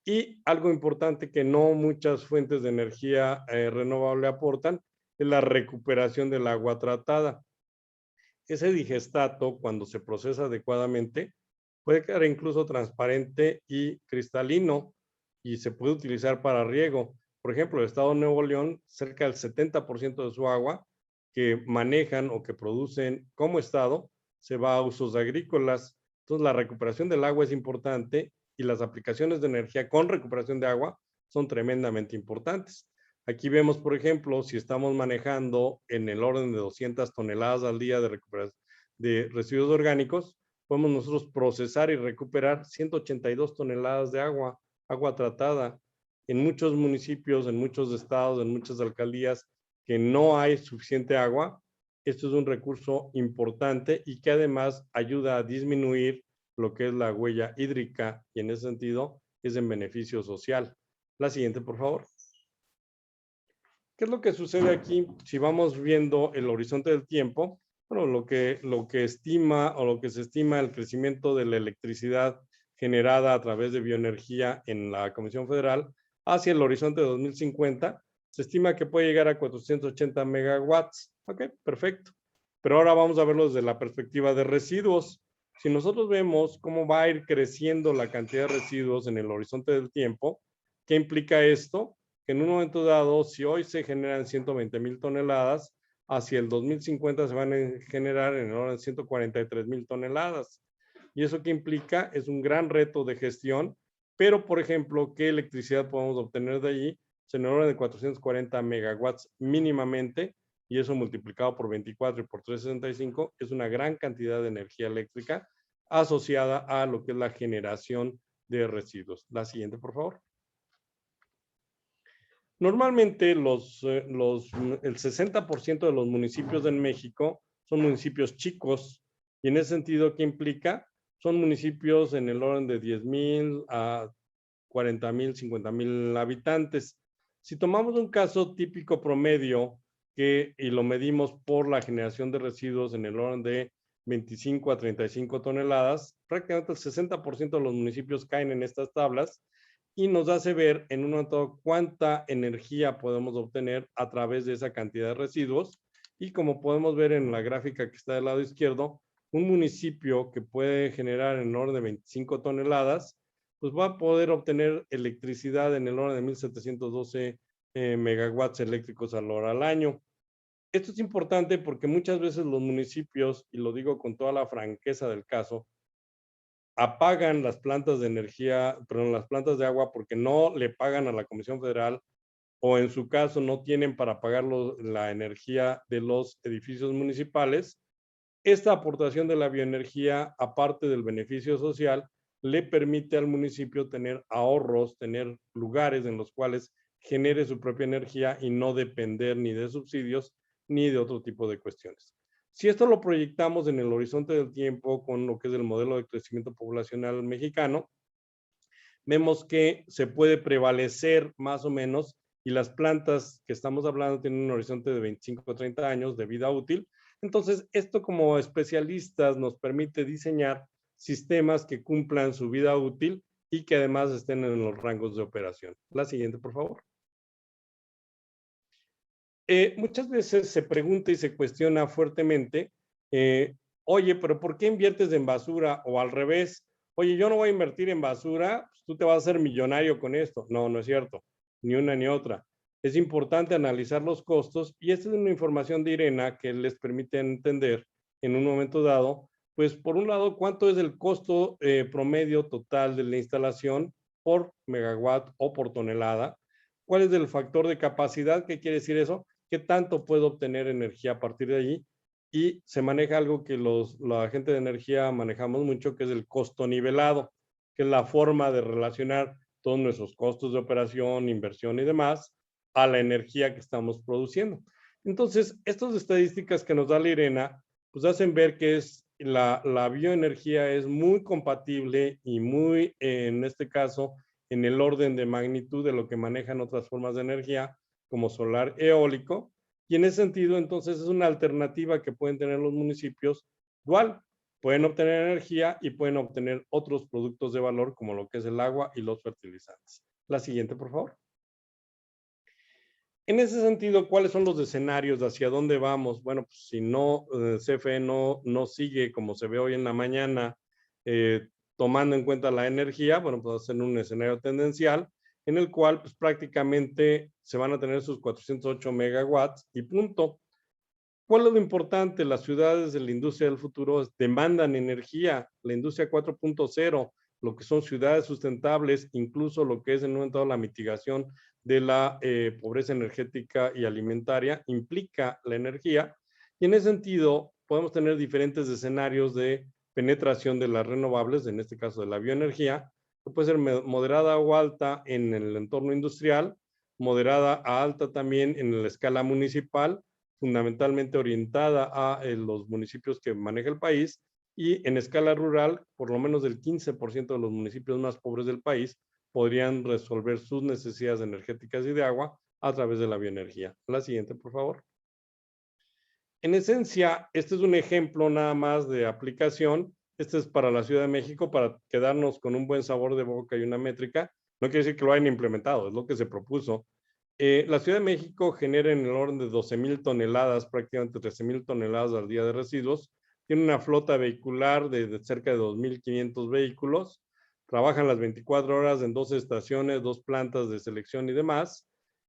Y algo importante que no muchas fuentes de energía renovable aportan es la recuperación del agua tratada. Ese digestato, cuando se procesa adecuadamente, puede quedar incluso transparente y cristalino y se puede utilizar para riego. Por ejemplo, el estado de Nuevo León, cerca del 70% de su agua que manejan o que producen como estado se va a usos agrícolas. Entonces, la recuperación del agua es importante y las aplicaciones de energía con recuperación de agua son tremendamente importantes. Aquí vemos, por ejemplo, si estamos manejando en el orden de 200 toneladas al día de recuperación de residuos orgánicos, podemos nosotros procesar y recuperar 182 toneladas de agua, agua tratada. En muchos municipios, en muchos estados, en muchas alcaldías que no hay suficiente agua, esto es un recurso importante y que además ayuda a disminuir lo que es la huella hídrica y en ese sentido es en beneficio social. La siguiente, por favor. ¿Qué es lo que sucede aquí? Si vamos viendo el horizonte del tiempo, bueno, lo que estima o lo que se estima el crecimiento de la electricidad generada a través de bioenergía en la Comisión Federal hacia el horizonte de 2050, se estima que puede llegar a 480 megawatts. Ok, perfecto. Pero ahora vamos a verlo desde la perspectiva de residuos. Si nosotros vemos cómo va a ir creciendo la cantidad de residuos en el horizonte del tiempo, ¿qué implica esto? Que en un momento dado, si hoy se generan 120,000 toneladas, hacia el 2050 se van a generar en el orden de 143,000 toneladas. ¿Y eso qué implica? Es un gran reto de gestión, pero por ejemplo, ¿qué electricidad podemos obtener de allí? En el orden de 440 megawatts mínimamente, y eso multiplicado por 24 y por 365 es una gran cantidad de energía eléctrica asociada a lo que es la generación de residuos. La siguiente, por favor. Normalmente el 60% de los municipios en México son municipios chicos y en ese sentido, ¿qué implica? Son municipios en el orden de 10,000 a 40,000, 50,000 habitantes. Si tomamos un caso típico promedio y lo medimos por la generación de residuos en el orden de 25 a 35 toneladas, prácticamente el 60% de los municipios caen en estas tablas y nos hace ver en un momento cuánta energía podemos obtener a través de esa cantidad de residuos. Y como podemos ver en la gráfica que está del lado izquierdo, un municipio que puede generar en el orden de 25 toneladas, pues va a poder obtener electricidad en el orden de 1,712 megawatts eléctricos al año. Esto es importante porque muchas veces los municipios, y lo digo con toda la franqueza del caso, apagan las plantas de energía, perdón, las plantas de agua porque no le pagan a la Comisión Federal o en su caso no tienen para pagar la energía de los edificios municipales. Esta aportación de la bioenergía, aparte del beneficio social, le permite al municipio tener ahorros, tener lugares en los cuales genere su propia energía y no depender ni de subsidios ni de otro tipo de cuestiones. Si esto lo proyectamos en el horizonte del tiempo con lo que es el modelo de crecimiento poblacional mexicano, vemos que se puede prevalecer más o menos y las plantas que estamos hablando tienen un horizonte de 25 o 30 años de vida útil. Entonces, esto como especialistas nos permite diseñar sistemas que cumplan su vida útil y que además estén en los rangos de operación. La siguiente, por favor. Muchas veces se pregunta y se cuestiona fuertemente, oye, pero ¿por qué inviertes en basura? O al revés, oye, yo no voy a invertir en basura, pues tú te vas a hacer millonario con esto. No, no es cierto, ni una ni otra. Es importante analizar los costos y esta es una información de IRENA que les permite entender en un momento dado, pues por un lado, ¿cuánto es el costo promedio total de la instalación por megawatt o por tonelada? ¿Cuál es el factor de capacidad? ¿Qué quiere decir eso? ¿Qué tanto puedo obtener energía a partir de allí? Y se maneja algo que la gente de energía manejamos mucho, que es el costo nivelado, que es la forma de relacionar todos nuestros costos de operación, inversión y demás a la energía que estamos produciendo. Entonces, estas estadísticas que nos da la IRENA, pues hacen ver que la bioenergía es muy compatible y muy, en este caso, en el orden de magnitud de lo que manejan otras formas de energía, como solar eólico, y en ese sentido, entonces, es una alternativa que pueden tener los municipios dual. Pueden obtener energía y pueden obtener otros productos de valor, como lo que es el agua y los fertilizantes. La siguiente, por favor. En ese sentido, ¿cuáles son los escenarios? ¿Hacia dónde vamos? Bueno, pues si no, CFE no sigue como se ve hoy en la mañana, tomando en cuenta la energía, bueno, pues hacer un escenario tendencial en el cual pues prácticamente se van a tener sus 408 megawatts y punto. ¿Cuál es lo importante? Las ciudades de la industria del futuro demandan energía, la industria 4.0, lo que son ciudades sustentables, incluso lo que es en un momento la mitigación de la pobreza energética y alimentaria, implica la energía. Y en ese sentido, podemos tener diferentes escenarios de penetración de las renovables, en este caso de la bioenergía, que puede ser moderada o alta en el entorno industrial, moderada a alta también en la escala municipal, fundamentalmente orientada a los municipios que maneja el país, y en escala rural, por lo menos del 15% de los municipios más pobres del país podrían resolver sus necesidades energéticas y de agua a través de la bioenergía. La siguiente, por favor. En esencia, este es un ejemplo nada más de aplicación. Este es para la Ciudad de México, para quedarnos con un buen sabor de boca y una métrica. No quiere decir que lo hayan implementado, es lo que se propuso. La Ciudad de México genera en el orden de 12,000 toneladas, prácticamente 13,000 toneladas al día de residuos. Tiene una flota vehicular de cerca de 2,500 vehículos. Trabajan las 24 horas en 2 estaciones, 2 plantas de selección y demás.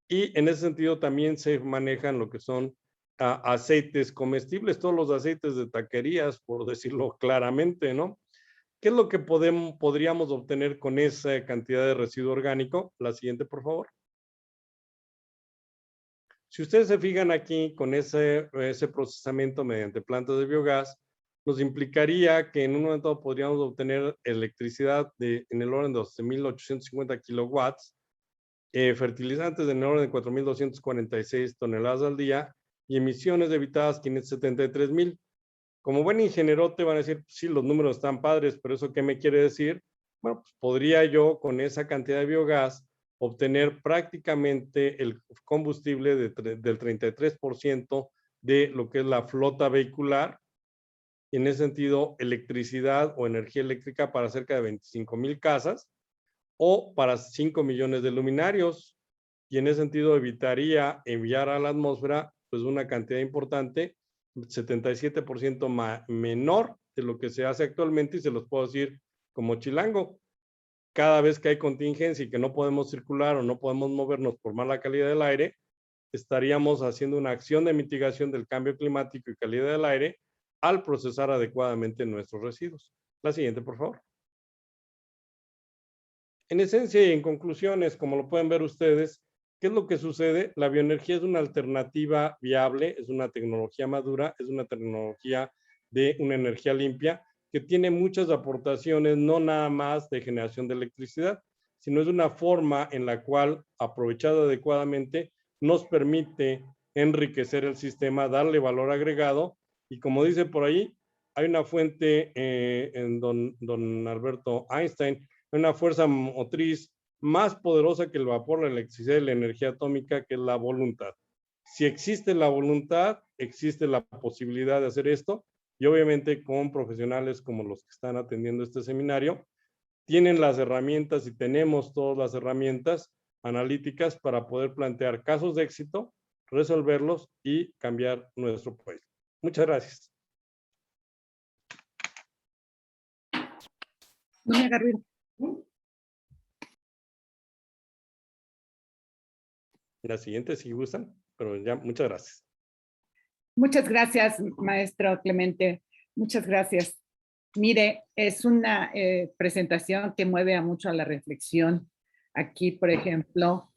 Y en ese sentido también se manejan lo que son aceites comestibles, todos los aceites de taquerías, por decirlo claramente, ¿no? ¿Qué es lo que podríamos obtener con esa cantidad de residuo orgánico? La siguiente, por favor. Si ustedes se fijan aquí con ese procesamiento mediante plantas de biogás, nos implicaría que en un momento podríamos obtener electricidad en el orden de 12,850 kilowatts, fertilizantes en el orden de 4,246 toneladas al día y emisiones evitadas 573,000. Como buen ingeniero te van a decir, sí, los números están padres, pero ¿eso qué me quiere decir? Bueno, pues podría yo con esa cantidad de biogás obtener prácticamente el combustible del 33% de lo que es la flota vehicular, y en ese sentido electricidad o energía eléctrica para cerca de 25,000 casas o para 5 millones de luminarios, y en ese sentido evitaría enviar a la atmósfera pues una cantidad importante, 77% menor de lo que se hace actualmente, y se los puedo decir como chilango. Cada vez que hay contingencia y que no podemos circular o no podemos movernos por mala calidad del aire, estaríamos haciendo una acción de mitigación del cambio climático y calidad del aire al procesar adecuadamente nuestros residuos. La siguiente, por favor. En esencia y en conclusiones, como lo pueden ver ustedes, ¿qué es lo que sucede? La bioenergía es una alternativa viable, es una tecnología madura, es una tecnología de una energía limpia que tiene muchas aportaciones, no nada más de generación de electricidad, sino es una forma en la cual, aprovechada adecuadamente, nos permite enriquecer el sistema, darle valor agregado, y como dice por ahí, hay una fuente en don Alberto Einstein, una fuerza motriz más poderosa que el vapor, la electricidad y la energía atómica, que es la voluntad. Si existe la voluntad, existe la posibilidad de hacer esto, y obviamente con profesionales como los que están atendiendo este seminario, tienen las herramientas y tenemos todas las herramientas analíticas para poder plantear casos de éxito, resolverlos y cambiar nuestro país. Muchas gracias. La siguiente, si gustan, pero ya, muchas gracias.
Muchas gracias, maestro Clemente. Muchas gracias. Mire, es una presentación que mueve a mucho a la reflexión. Aquí, por ejemplo,